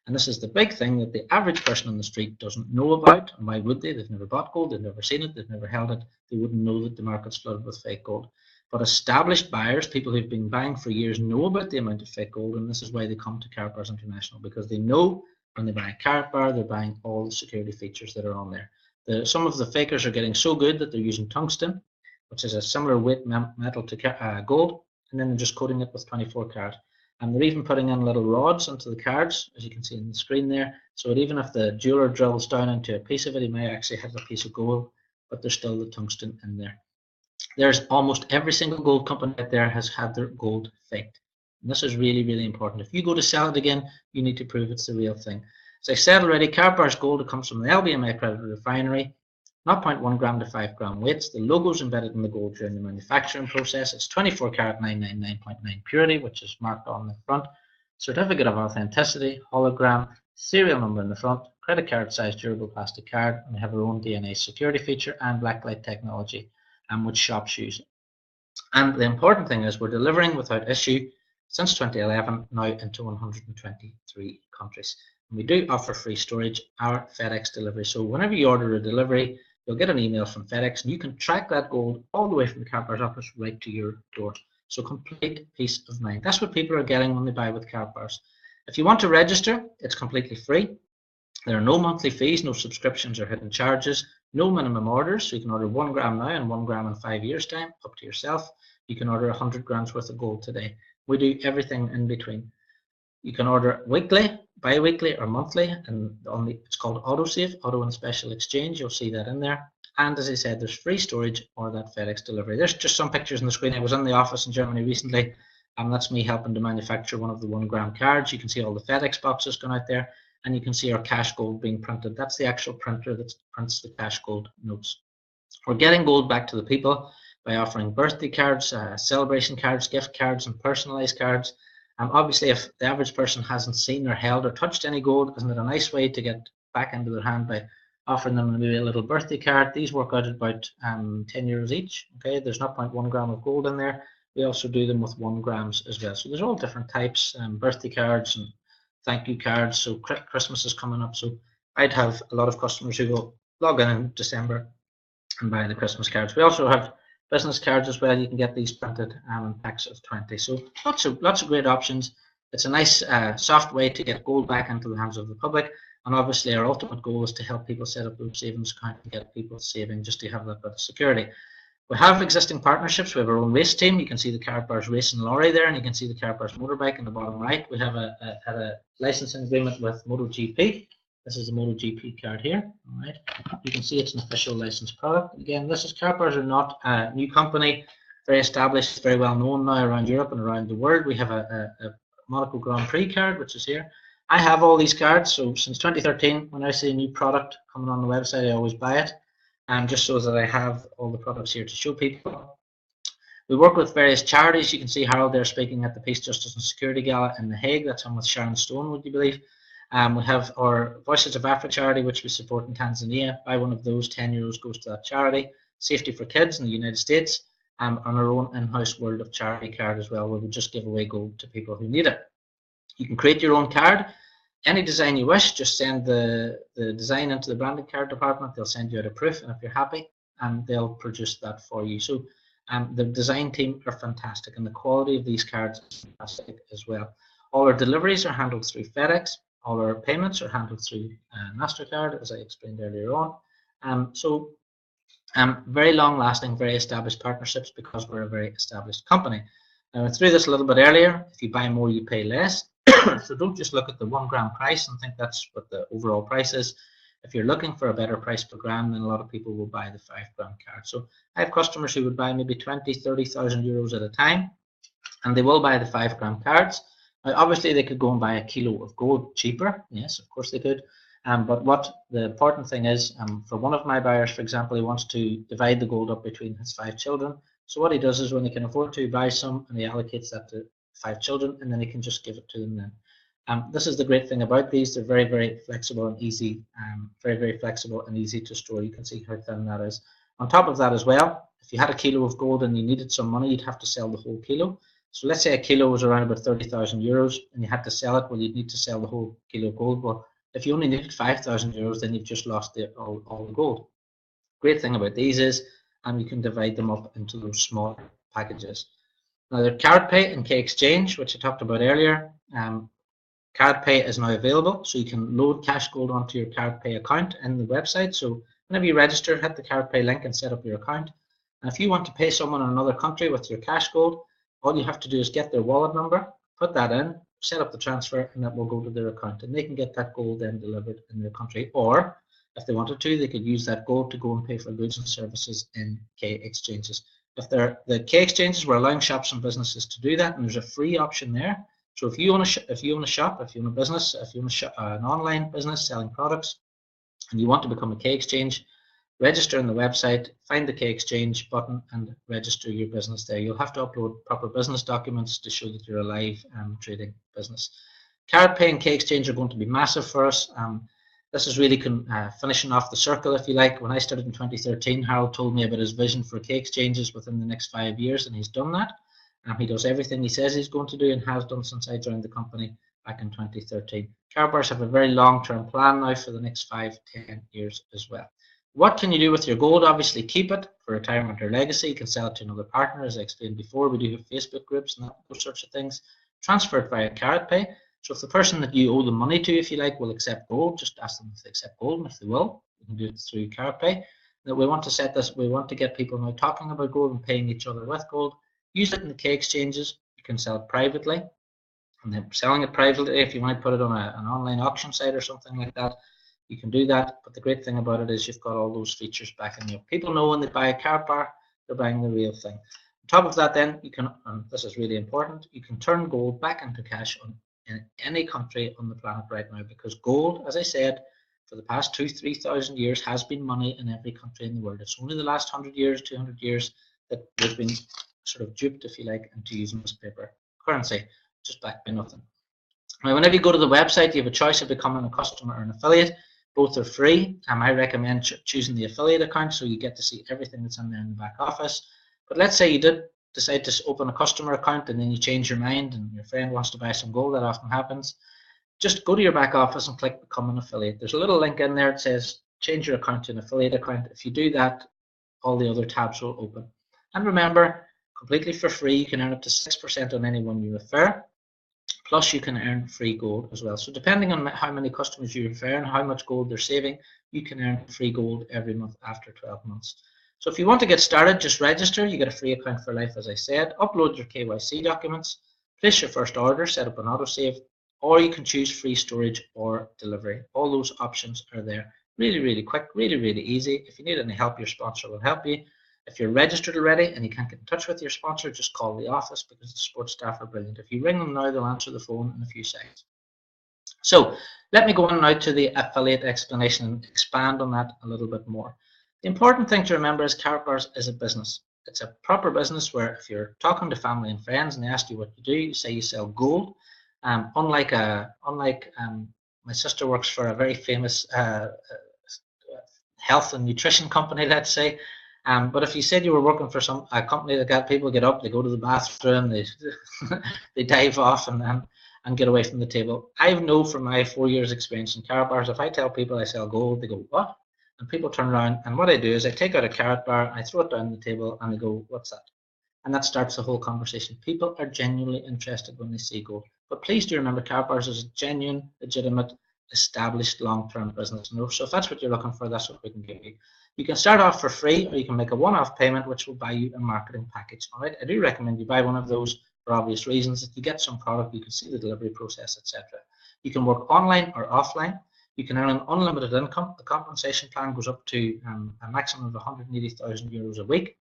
And this is the big thing that the average person on the street doesn't know about. And why would they? They've never bought gold, they've never seen it, they've never held it. They wouldn't know that the market's flooded with fake gold. But established buyers, people who've been buying for years, know about the amount of fake gold, and this is why they come to Karatbars International, because they know when they buy a Karatbar, they're buying all the security features that are on there. Some of the fakers are getting so good that they're using tungsten, which is a similar weight metal to gold, and then they're just coating it with 24 karat. And they're even putting in little rods onto the cards, as you can see on the screen there, so that even if the jeweler drills down into a piece of it, he may actually hit a piece of gold, but there's still the tungsten in there. There's almost every single gold company out there has had their gold faked. And this is really, really important. If you go to sell it again, you need to prove it's the real thing. As I said already, Karatbars gold, it comes from the LBMA accredited refinery, not 0.1 gram to 5 gram weights. The logo's embedded in the gold during the manufacturing process. It's 24 karat 999.9 purity, which is marked on the front. Certificate of authenticity, hologram, serial number in the front, credit card size durable plastic card, and we have our own DNA security feature and blacklight technology, which shops use. And the important thing is we're delivering without issue since 2011 now into 123 countries. And we do offer free storage, our FedEx delivery. So whenever you order a delivery, you'll get an email from FedEx and you can track that gold all the way from the Karatbars office right to your door. So complete peace of mind. That's what people are getting when they buy with Karatbars. If you want to register, it's completely free. There are no monthly fees, no subscriptions or hidden charges, no minimum orders. So you can order 1 gram now and 1 gram in 5 years' time, up to yourself. You can order 100 grams worth of gold today. We do everything in between. You can order weekly, bi-weekly or monthly, and it's called autosave, auto and special exchange. You'll see that in there. And as I said, there's free storage or that FedEx delivery. There's just some pictures on the screen. I was in the office in Germany recently, and that's me helping to manufacture one of the 1 gram cards. You can see all the FedEx boxes going out there, and you can see our cash gold being printed. That's the actual printer that prints the cash gold notes. We're getting gold back to the people by offering birthday cards, celebration cards, gift cards, and personalized cards. Obviously, if the average person hasn't seen or held or touched any gold, isn't it a nice way to get back into their hand by offering them maybe a little birthday card? These work out at about 10 euros each. Okay, there's not 0.1 gram of gold in there. We also do them with 1 grams as well. So there's all different types, birthday cards and thank you cards. So Christmas is coming up, so I'd have a lot of customers who will log in December and buy the Christmas cards. We also have business cards as well. You can get these printed in packs of 20. So lots of great options. It's a nice soft way to get gold back into the hands of the public. And obviously our ultimate goal is to help people set up those savings accounts and get people saving just to have that bit of security. We have existing partnerships. We have our own race team. You can see the Karatbars racing lorry there, and you can see the Karatbars motorbike in the bottom right. We have a licensing agreement with MotoGP. This is the MotoGP card here. All right. You can see it's an official licensed product. Again, Karatbars are not a new company, very established, very well known now around Europe and around the world. We have a Monaco Grand Prix card, which is here. I have all these cards, so since 2013, when I see a new product coming on the website, I always buy it, just so that I have all the products here to show people. We work with various charities. You can see Harold there speaking at the Peace, Justice and Security Gala in The Hague. That's on with Sharon Stone, would you believe? We have our Voices of Africa charity, which we support in Tanzania. Buy one of those, €10 goes to that charity. Safety for Kids in the United States, and our own in-house World of Charity card as well, where we just give away gold to people who need it. You can create your own card, any design you wish. Just send the design into the branding card department. They'll send you out a proof, and if you're happy, they'll produce that for you. So the design team are fantastic, and the quality of these cards is fantastic as well. All our deliveries are handled through FedEx. All our payments are handled through MasterCard, as I explained earlier on. Very long-lasting, very established partnerships because we're a very established company. Now, I went through this a little bit earlier. If you buy more, you pay less. So don't just look at the 1 gram price and think that's what the overall price is. If you're looking for a better price per gram, then a lot of people will buy the 5 gram card. So I have customers who would buy maybe 20, 30,000 euros at a time, and they will buy the 5 gram cards. Now, obviously, they could go and buy a kilo of gold cheaper. Yes, of course they could. But what the important thing is, for one of my buyers, for example, he wants to divide the gold up between his 5 children. So what he does is when he can afford to buy some, and he allocates that to 5 children, and then he can just give it to them then. This is the great thing about these. They're very, very flexible and easy, very flexible and easy to store. You can see how thin that is. On top of that as well, if you had a kilo of gold and you needed some money, you'd have to sell the whole kilo. So let's say a kilo was around about 30,000 euros and you had to sell it. Well, you'd need to sell the whole kilo of gold. Well, if you only needed 5,000 euros, then you've just lost all the gold. Great thing about these is you can divide them up into those smaller packages. Now, they're card pay and K exchange, which I talked about earlier. Card pay is now available, so you can load cash gold onto your card pay account in the website. So whenever you register, hit the card pay link and set up your account. And if you want to pay someone in another country with your cash gold, all you have to do is get their wallet number, put that in, set up the transfer, and that will go to their account. And they can get that gold then delivered in their country. Or if they wanted to, they could use that gold to go and pay for goods and services in K exchanges. If the K exchanges, we're allowing shops and businesses to do that, and there's a free option there. So if you own a shop, if you own a business, if you own an online business selling products, and you want to become a K exchange, register on the website, find the K exchange button, and register your business there. You'll have to upload proper business documents to show that you're a live trading business. Card pay and K exchange are going to be massive for us. This is really finishing off the circle, if you like. When I started in 2013, Harold told me about his vision for K exchanges within the next 5 years, and he's done that. He does everything he says he's going to do and has done since I joined the company back in 2013. Karatbars have a very long-term plan now for the next 5-10 years as well. What can you do with your gold? Obviously, keep it for retirement or legacy. You can sell it to another partner, as I explained before. We do have Facebook groups and those sorts of things. Transfer it via Karatpay. So if the person that you owe the money to, if you like, will accept gold, just ask them if they accept gold, and if they will, you can do it through Karatpay. That we want to set this. We want to get people now talking about gold and paying each other with gold. Use it in the K exchanges. You can sell it privately, and then selling it privately. If you want to put it on an online auction site or something like that, you can do that. But the great thing about it is you've got all those features backing you up. People know when they buy a Karatbar, they're buying the real thing. On top of that, then you can, and this is really important, you can turn gold back into cash in any country on the planet right now, because gold, as I said, for the past 2,000-3,000 years has been money in every country in the world. It's only the last 100 years, 200 years that we've been sort of duped, if you like, into using this paper currency, just backed by nothing. Now, whenever you go to the website, you have a choice of becoming a customer or an affiliate. Both are free. I recommend choosing the affiliate account so you get to see everything that's in there in the back office. But let's say you did decide to open a customer account and then you change your mind and your friend wants to buy some gold. That often happens. Just go to your back office and click become an affiliate. There's a little link in there that says change your account to an affiliate account. If you do that, all the other tabs will open. And remember, completely for free, you can earn up to 6% on anyone you refer. Plus, you can earn free gold as well. So depending on how many customers you refer and how much gold they're saving, you can earn free gold every month after 12 months. So if you want to get started, just register. You get a free account for life, as I said. Upload your KYC documents, place your first order, set up an autosave, or you can choose free storage or delivery. All those options are there. Really, really quick, really, really easy. If you need any help, your sponsor will help you. If you're registered already and you can't get in touch with your sponsor, just call the office because the support staff are brilliant. If you ring them now, they'll answer the phone in a few seconds. So let me go on now to the affiliate explanation and expand on that a little bit more. The important thing to remember is Karatbars is a business. It's a proper business where if you're talking to family and friends and they ask you what you do, you say you sell gold. Unlike My sister works for a very famous health and nutrition company, let's say. But if you said you were working for a company that got people get up, they go to the bathroom, they they dive off and get away from the table. I know from my 4 years experience in Karatbars, if I tell people I sell gold, they go, what? And people turn around, and what I do is I take out a Karatbar, I throw it down the table, and they go, what's that? And that starts the whole conversation. People are genuinely interested when they see gold. But please do remember, Karatbars is a genuine, legitimate, established long-term business. So if that's what you're looking for, that's what we can give you. You can start off for free, or you can make a one-off payment, which will buy you a marketing package. All right, I do recommend you buy one of those for obvious reasons. If you get some product, you can see the delivery process, etc. You can work online or offline. You can earn an unlimited income. The compensation plan goes up to a maximum of 180,000 euros a week.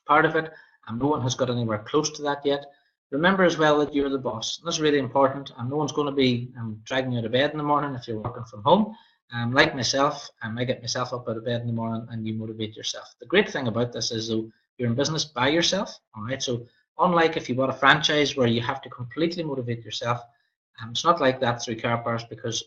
Part of it, and no one has got anywhere close to that yet. Remember as well that you're the boss. That's really important, and no one's going to be dragging you out of bed in the morning if you're working from home. Like myself, I get myself up out of bed in the morning, and you motivate yourself. The great thing about this is, though, you're in business by yourself. All right, so unlike if you bought a franchise where you have to completely motivate yourself, it's not like that through Karatbars, because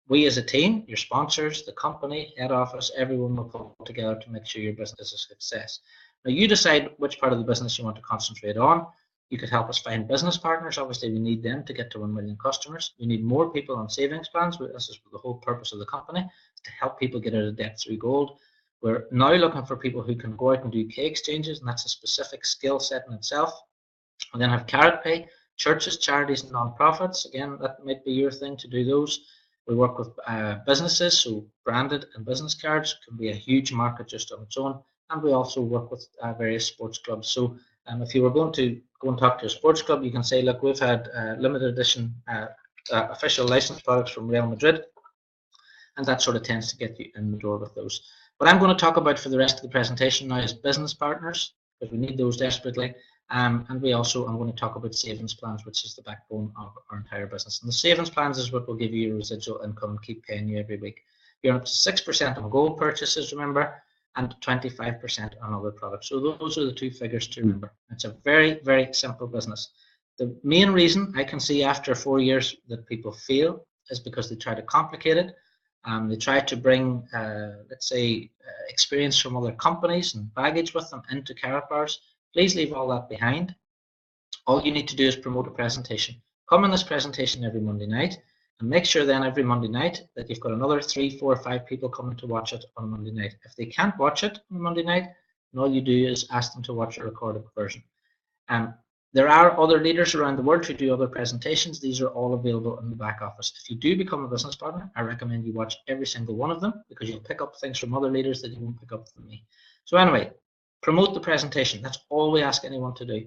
we as a team, your sponsors, the company, head office, everyone will pull together to make sure your business is a success. Now, you decide which part of the business you want to concentrate on. You could help us find business partners. Obviously, we need them to get to 1 million customers. We need more people on savings plans. This is the whole purpose of the company, to help people get out of debt through gold. We're now looking for people who can go out and do K exchanges, and that's a specific skill set in itself. We then have Karat Pay, churches, charities, and non-profits. Again, that might be your thing to do those. We work with businesses, so branded and business cards can be a huge market just on its own. And we also work with various sports clubs. So if you were going to go and talk to a sports club, you can say, look, we've had limited edition official license products from Real Madrid, and that sort of tends to get you in the door with those. What I'm going to talk about for the rest of the presentation now is business partners, because we need those desperately. And I'm going to talk about savings plans, which is the backbone of our entire business. And the savings plans is what will give you your residual income and keep paying you every week. You're up to 6% on gold purchases, remember, and 25% on other products. So those are the two figures to remember. It's a very, very simple business. The main reason I can see after 4 years that people fail is because they try to complicate it. They try to bring, let's say, experience from other companies and baggage with them into Karatbars. Please leave all that behind. All you need to do is promote a presentation. Come in this presentation every Monday night, and make sure then every Monday night that you've got another 3, 4, 5 people coming to watch it on Monday night. If they can't watch it on Monday night, then all you do is ask them to watch a recorded version. There are other leaders around the world who do other presentations. These are all available in the back office. If you do become a business partner, I recommend you watch every single one of them, because you'll pick up things from other leaders that you won't pick up from me. So anyway, promote the presentation. That's all we ask anyone to do.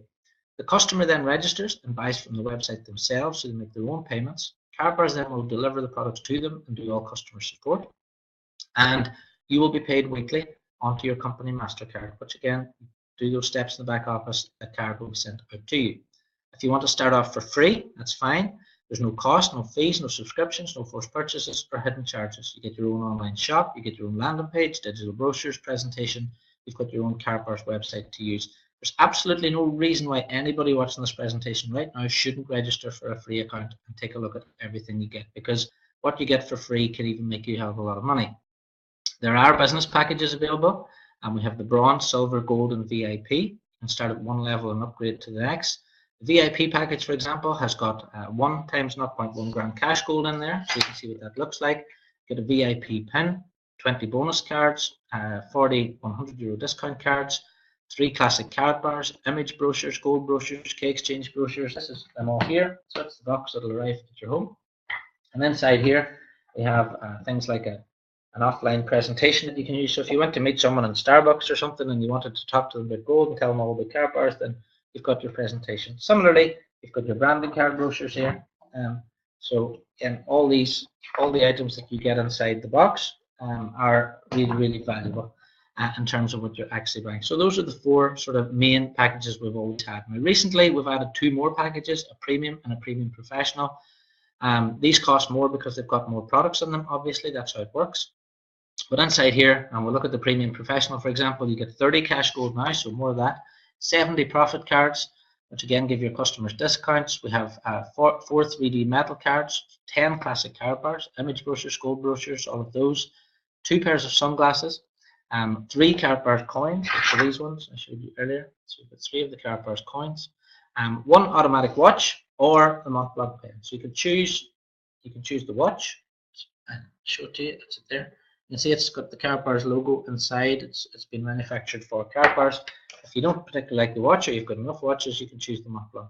The customer then registers and buys from the website themselves, so they make their own payments. Karatbars then will deliver the products to them and do all customer support. And you will be paid weekly onto your company MasterCard, which again, do those steps in the back office, that card will be sent out to you. If you want to start off for free, that's fine. There's no cost, no fees, no subscriptions, no forced purchases or hidden charges. You get your own online shop, you get your own landing page, digital brochures, presentation. You've got your own Karatbars website to use. There's absolutely no reason why anybody watching this presentation right now shouldn't register for a free account and take a look at everything you get, because what you get for free can even make you have a lot of money. There are business packages available, and we have the bronze, silver, gold, and VIP. You can start at one level and upgrade to the next. The VIP package, for example, has got 1 times 0.1 gram cash gold in there, so you can see what that looks like. Get a VIP pin, 20 bonus cards, 40 €100 discount cards, 3 classic Karatbars, image brochures, gold brochures, K exchange brochures. This is them all here. So that's the box that will arrive at your home. And inside here, we have things like an offline presentation that you can use. So if you went to meet someone in Starbucks or something and you wanted to talk to them about gold and tell them all about Karatbars, then you've got your presentation. Similarly, you've got your branding card brochures here. So again, all the items that you get inside the box are really, really valuable in terms of what you're actually buying. So those are the 4 sort of main packages we've always had. Now recently we've added 2 more packages, a premium and a premium professional. These cost more because they've got more products in them, obviously, that's how it works. But inside here, and we'll look at the premium professional, for example, you get 30 cash gold now, so more of that, 70 profit cards, which again give your customers discounts. We have four 3D metal cards, 10 classic Karatbars, image brochures, gold brochures, all of those, 2 pairs of sunglasses, 3 Karatbars coins, which are these ones I showed you earlier. So we've got 3 of the Karatbars coins, 1 automatic watch, or the Mont Blanc pen. So you can choose the watch. And show it to you. It's there. You can see it's got the Karatbars logo inside. It's been manufactured for Karatbars. If you don't particularly like the watch, or you've got enough watches, you can choose the Mont Blanc.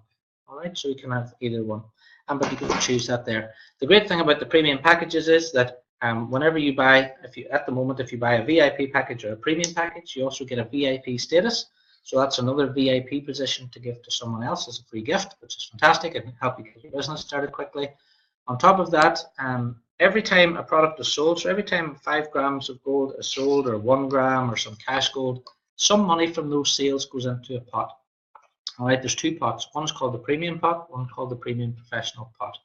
All right, so you can have either one, but you can choose that there. The great thing about the premium packages is that whenever you buy, if you buy a VIP package or a premium package, you also get a VIP status. So that's another VIP position to give to someone else as a free gift, which is fantastic. It can help you get your business started quickly. On top of that, every time a product is sold, so every time 5 grams of gold is sold, or 1 gram, or some cash gold, some money from those sales goes into a pot. All right, there's 2 pots. One is called the premium pot, one called the premium professional pot.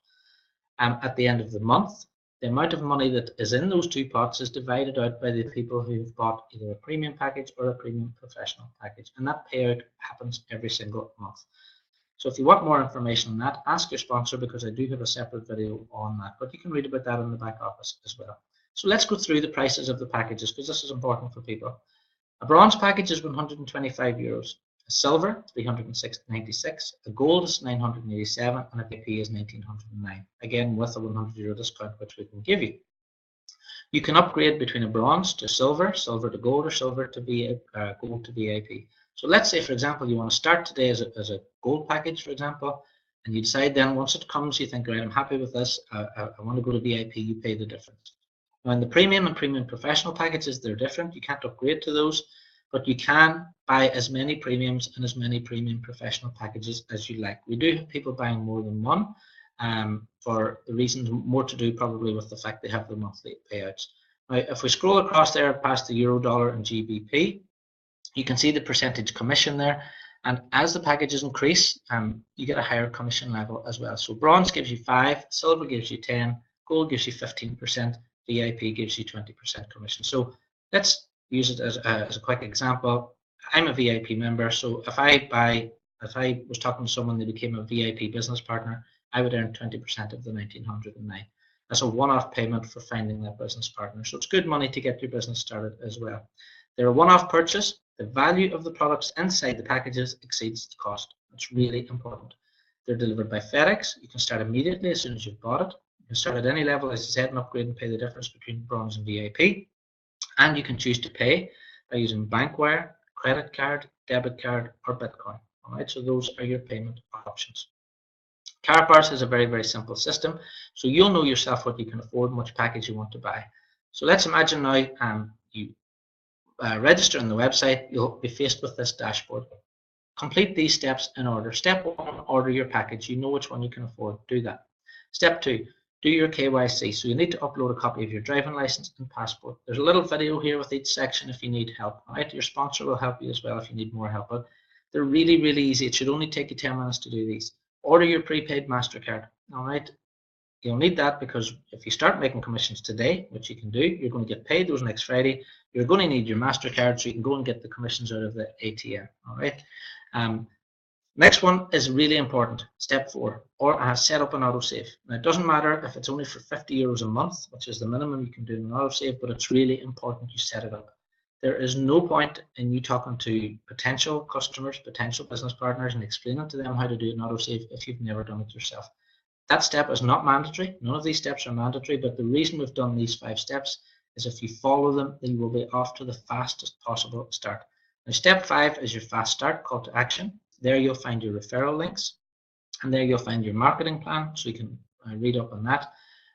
At the end of the month, the amount of money that is in those 2 pots is divided out by the people who've bought either a premium package or a premium professional package, and that payout happens every single month. So if you want more information on that, ask your sponsor, because I do have a separate video on that, but you can read about that in the back office as well. So let's go through the prices of the packages, because this is important for people. A bronze package is €125, a silver 396, a gold is 987, and a VIP is 1909. Again, with a €100 discount, which we can give you. You can upgrade between a bronze to silver, silver to gold, or silver to gold to VIP. So let's say, for example, you want to start today as a gold package, for example, and you decide then once it comes, you think, right, I'm happy with this, I want to go to VIP, you pay the difference. Now in the premium and premium professional packages, they're different. You can't upgrade to those, but you can buy as many premiums and as many premium professional packages as you like. We do have people buying more than one, for the reasons more to do probably with the fact they have the monthly payouts. Now, if we scroll across there past the euro, dollar, and GBP, you can see the percentage commission there, and as the packages increase, you get a higher commission level as well. So bronze gives you 5, silver gives you 10, gold gives you 15%, VIP gives you 20% commission. So let's use it as a quick example. I'm a VIP member, so if I was talking to someone that became a VIP business partner, I would earn 20% of the 1909. That's a one-off payment for finding that business partner. So it's good money to get your business started as well. They're a one-off purchase. The value of the products inside the packages exceeds the cost. That's really important. They're delivered by FedEx. You can start immediately as soon as you've bought it. You can start at any level, as I said, and upgrade and pay the difference between bronze and VIP. And you can choose to pay by using bank wire, credit card, debit card, or Bitcoin. All right, so those are your payment options. Karatbars has a very, very simple system, so you'll know yourself what you can afford and which package you want to buy. So let's imagine now you register on the website. You'll be faced with this dashboard. Complete these steps in order. Step 1, order your package. You know which one you can afford. Do that. Step 2, do your KYC. So you need to upload a copy of your driving license and passport. There's a little video here with each section if you need help. All right, your sponsor will help you as well if you need more help. But they're really, really easy. It should only take you 10 minutes to do these. Order your prepaid MasterCard. All right, you'll need that because if you start making commissions today, which you can do, you're going to get paid those next Friday. You're going to need your MasterCard so you can go and get the commissions out of the ATM. All right. Next one is really important. Step 4, or set up an autosave. Now it doesn't matter if it's only for €50 a month, which is the minimum you can do in an autosave, but it's really important you set it up. There is no point in you talking to potential customers, potential business partners, and explaining to them how to do an autosave if you've never done it yourself. That step is not mandatory. None of these steps are mandatory, but the reason we've done these 5 steps is if you follow them, then you will be off to the fastest possible start. Now, step 5 is your fast start call to action. There you'll find your referral links, and there you'll find your marketing plan, so you can read up on that,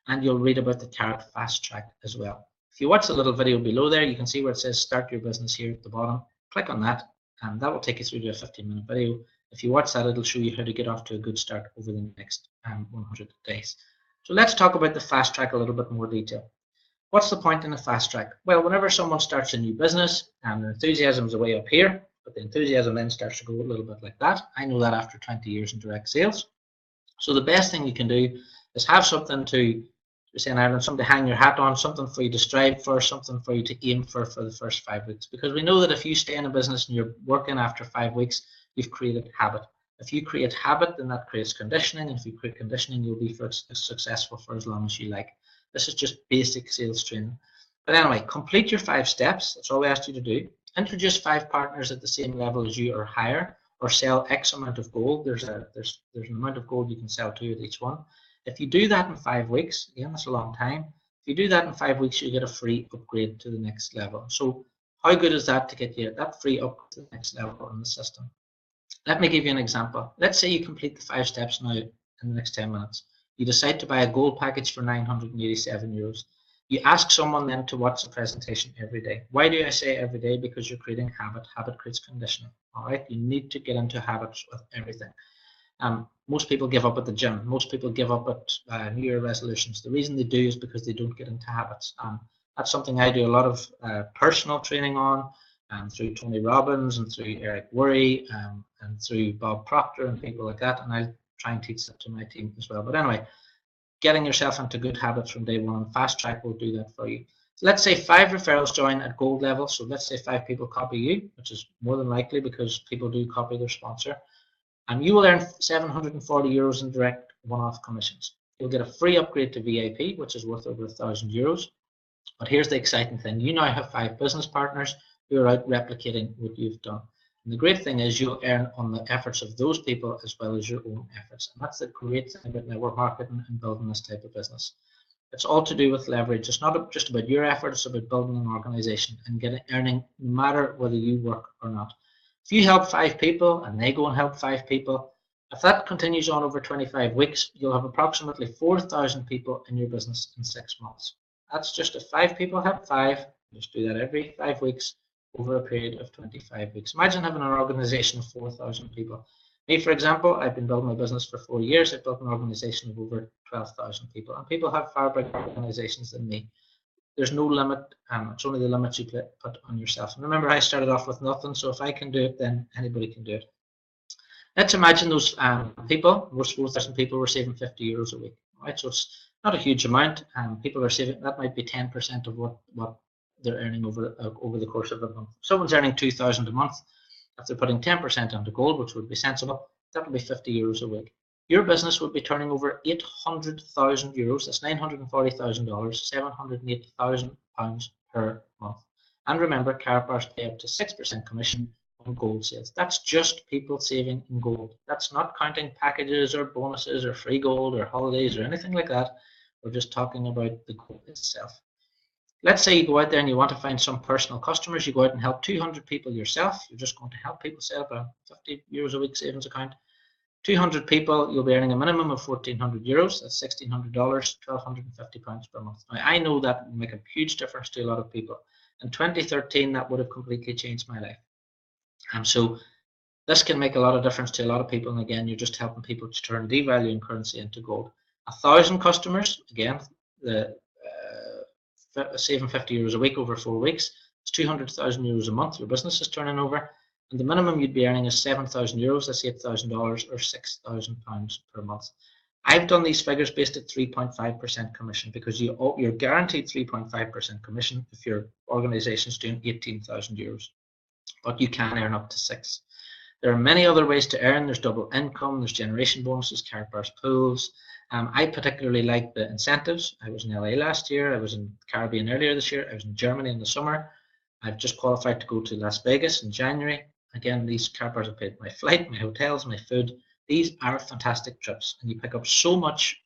and you'll read about the Karat Fast Track as well. If you watch the little video below there, you can see where it says start your business here at the bottom. Click on that, and that will take you through to a 15-minute video. If you watch that, it'll show you how to get off to a good start over the next 100 days. So let's talk about the fast track a little bit more detail. What's the point in a fast track? Well, whenever someone starts a new business, their enthusiasm is way up here, but the enthusiasm then starts to go a little bit like that. I know that after 20 years in direct sales. So the best thing you can do is have something to, say in Ireland, something to hang your hat on, something for you to strive for, something for you to aim for the first 5 weeks. Because we know that if you stay in a business and you're working after 5 weeks, you've created habit. If you create habit, then that creates conditioning. If you create conditioning, you'll be successful for as long as you like. This is just basic sales training. But anyway, complete your 5 steps. That's all we asked you to do. Introduce 5 partners at the same level as you or higher, or sell X amount of gold. There's an amount of gold you can sell to at each one. If you do that in 5 weeks, again, that's a long time. If you do that in 5 weeks, you get a free upgrade to the next level. So how good is that to get you that free up to the next level in the system? Let me give you an example. Let's say you complete the 5 steps now in the next 10 minutes. You decide to buy a gold package for €987. You ask someone then to watch the presentation every day. Why do I say every day? Because you're creating habit. Habit creates conditioning. All right. You need to get into habits with everything. Most people give up at the gym. Most people give up at New Year resolutions. The reason they do is because they don't get into habits. That's something I do a lot of personal training on, through Tony Robbins and through Eric Worre, and through Bob Proctor and people like that. And I try and teach that to my team as well. But anyway, getting yourself into good habits from day one, and Fast Track will do that for you. So let's say 5 referrals join at gold level. So let's say 5 people copy you, which is more than likely because people do copy their sponsor. And you will earn €740 in direct one-off commissions. You'll get a free upgrade to VIP, which is worth over €1,000. But here's the exciting thing. You now have 5 business partners who are out replicating what you've done. And the great thing is you'll earn on the efforts of those people as well as your own efforts. And that's the great thing about network marketing and building this type of business. It's all to do with leverage. It's not just about your effort, it's about building an organization and earning no matter whether you work or not. If you help 5 people and they go and help 5 people, if that continues on over 25 weeks, you'll have approximately 4,000 people in your business in 6 months. That's just if 5 people help 5, just do that every 5 weeks over a period of 25 weeks. Imagine having an organization of 4,000 people. Me, for example, I've been building my business for 4 years. I've built an organization of over 12,000 people, and people have far bigger organizations than me. There's no limit. It's only the limits you put on yourself. And remember, I started off with nothing, so if I can do it, then anybody can do it. Let's imagine those people, those 4,000 people, were saving €50 a week. Right? So it's not a huge amount. People are saving, that might be 10% of what they're earning over the course of a month. If someone's earning 2,000 a month, if they're putting 10% onto gold, which would be sensible, that would be €50 a week. Your business would be turning over €800,000. That's $940,000, £780,000 per month. And remember, Karatbars pay up to 6% commission on gold sales. That's just people saving in gold. That's not counting packages or bonuses or free gold or holidays or anything like that. We're just talking about the gold itself. Let's say you go out there and you want to find some personal customers. You go out and help 200 people yourself. You're just going to help people set up a €50 a week savings account. 200 people, you'll be earning a minimum of €1,400. That's $1,600, £1,250 per month. Now, I know that will make a huge difference to a lot of people. In 2013, that would have completely changed my life. So this can make a lot of difference to a lot of people. And again, you're just helping people to turn devaluing currency into gold. 1,000 customers, again, saving €50 a week over 4 weeks. It's €200,000 a month your business is turning over. And the minimum you'd be earning is €7,000. That's $8,000 or £6,000 per month. I've done these figures based at 3.5% commission because you're guaranteed 3.5% commission if your organization is doing €18,000. But you can earn up to 6. There are many other ways to earn. There's double income, there's generation bonuses, Karatbars pools. I particularly like the incentives. I was in LA last year. I was in the Caribbean earlier this year. I was in Germany in the summer. I've just qualified to go to Las Vegas in January. Again, these Karatbars have paid my flight, my hotels, my food. These are fantastic trips, and you pick up so much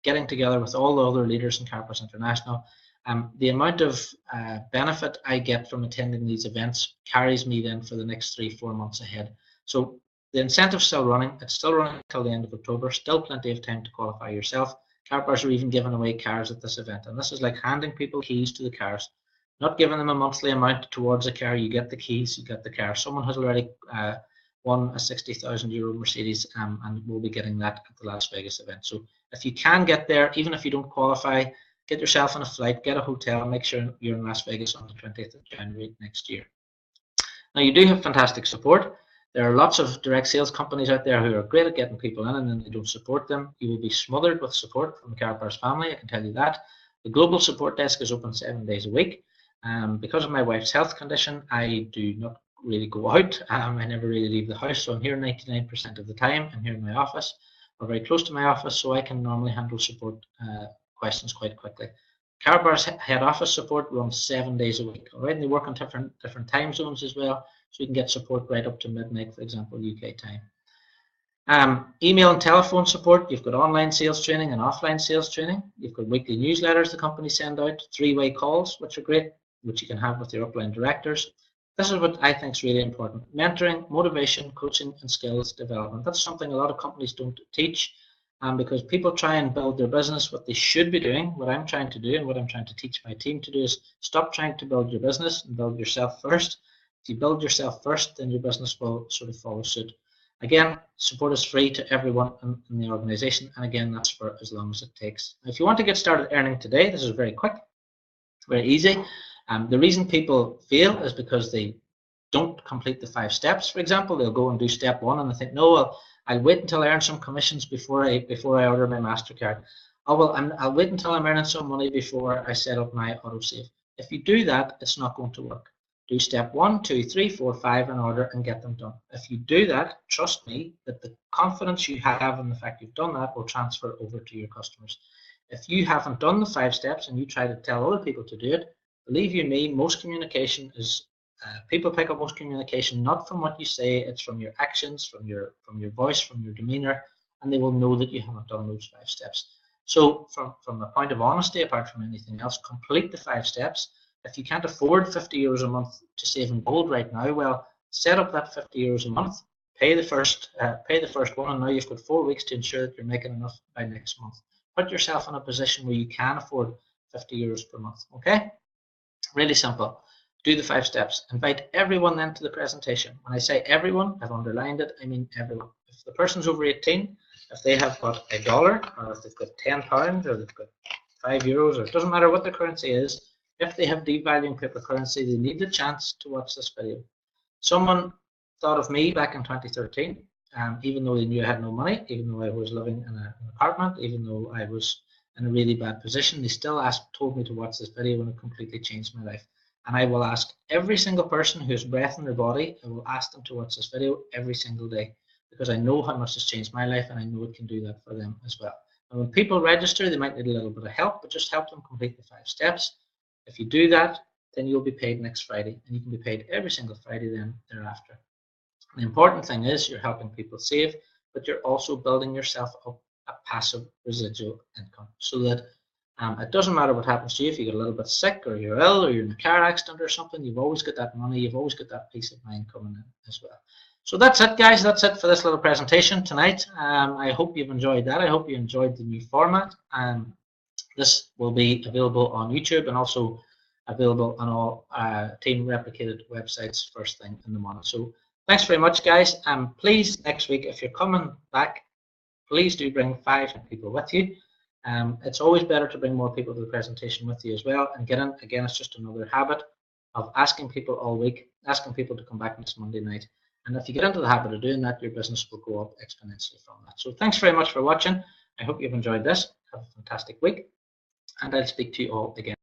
getting together with all the other leaders in Karatbars International. The amount of benefit I get from attending these events carries me then for the next 3-4 months ahead. So the incentive's still running. It's still running until the end of October. Still plenty of time to qualify yourself. Karatbars are even giving away cars at this event, and this is like handing people keys to the cars. Not giving them a monthly amount towards a car. You get the keys, you get the car. Someone has already won a €60,000 Mercedes and will be getting that at the Las Vegas event. So if you can get there, even if you don't qualify, get yourself on a flight, get a hotel, make sure you're in Las Vegas on the 20th of January next year. Now, you do have fantastic support. There are lots of direct sales companies out there who are great at getting people in and then they don't support them. You will be smothered with support from the Karatbars family, I can tell you that. The global support desk is open 7 days a week. Because of my wife's health condition, I do not really go out. I never really leave the house, so I'm here 99% of the time. I'm here in my office, or very close to my office, so I can normally handle support questions quite quickly. Karatbars head office support runs 7 days a week. All right, and they work on different time zones as well, so you can get support right up to midnight, for example, UK time. Email and telephone support. You've got online sales training and offline sales training. You've got weekly newsletters the company send out, three-way calls, which are great, which you can have with your upline directors. This is what I think is really important. Mentoring, motivation, coaching, and skills development. That's something a lot of companies don't teach, because people try and build their business. What they should be doing, what I'm trying to do and what I'm trying to teach my team to do, is stop trying to build your business and build yourself first. If you build yourself first, then your business will sort of follow suit. Again, support is free to everyone in the organization, and again, that's for as long as it takes. If you want to get started earning today, this is very quick, very easy. The reason people fail is because they don't complete the 5 steps. For example, they'll go and do step 1 and they think, no, well, I'll wait until I earn some commissions before I order my MasterCard. Oh, well, I'll wait until I'm earning some money before I set up my autosave. If you do that, it's not going to work. Do step 1, 2, 3, 4, 5 in order and get them done. If you do that, trust me that the confidence you have in the fact you've done that will transfer over to your customers. If you haven't done the 5 steps and you try to tell other people to do it, believe you me, most communication is, people pick up most communication not from what you say, it's from your actions, from your voice, from your demeanor, and they will know that you haven't done those 5 steps. So from a point of honesty, apart from anything else, complete the 5 steps. If you can't afford 50 euros a month to save in gold right now, well, set up that 50 euros a month, pay the first one, and now you've got 4 weeks to ensure that you're making enough by next month. Put yourself in a position where you can afford 50 euros per month, okay? Really simple. Do the 5 steps. Invite everyone then to the presentation. When I say everyone, I've underlined it, I mean everyone. If the person's over 18, if they have got $1, or if they've got £10, or they've got €5, or it doesn't matter what the currency is, if they have devaluing paper currency, they need the chance to watch this video. Someone thought of me back in 2013, even though they knew I had no money, even though I was living in an apartment, even though I was in a really bad position, they still told me to watch this video, and it completely changed my life. And I will ask every single person who has breath in their body, I will ask them to watch this video every single day, because I know how much it's changed my life, and I know it can do that for them as well. And when people register, they might need a little bit of help, but just help them complete the 5 steps. If you do that, then you'll be paid next Friday, and you can be paid every single Friday then thereafter. The important thing is you're helping people save, but you're also building yourself up a passive residual income, so that it doesn't matter what happens to you. If you get a little bit sick, or you're ill, or you're in a car accident or something, you've always got that money, you've always got that peace of mind coming in as well. So that's it, guys. That's it for this little presentation tonight. I hope you've enjoyed that. I hope you enjoyed the new format. This will be available on YouTube and also available on all team replicated websites first thing in the morning. So thanks very much, guys. Please, next week, if you're coming back, please do bring 5 people with you. It's always better to bring more people to the presentation with you as well. And again, it's just another habit of asking people all week, asking people to come back next Monday night. And if you get into the habit of doing that, your business will go up exponentially from that. So thanks very much for watching. I hope you've enjoyed this. Have a fantastic week, and I'll speak to you all again.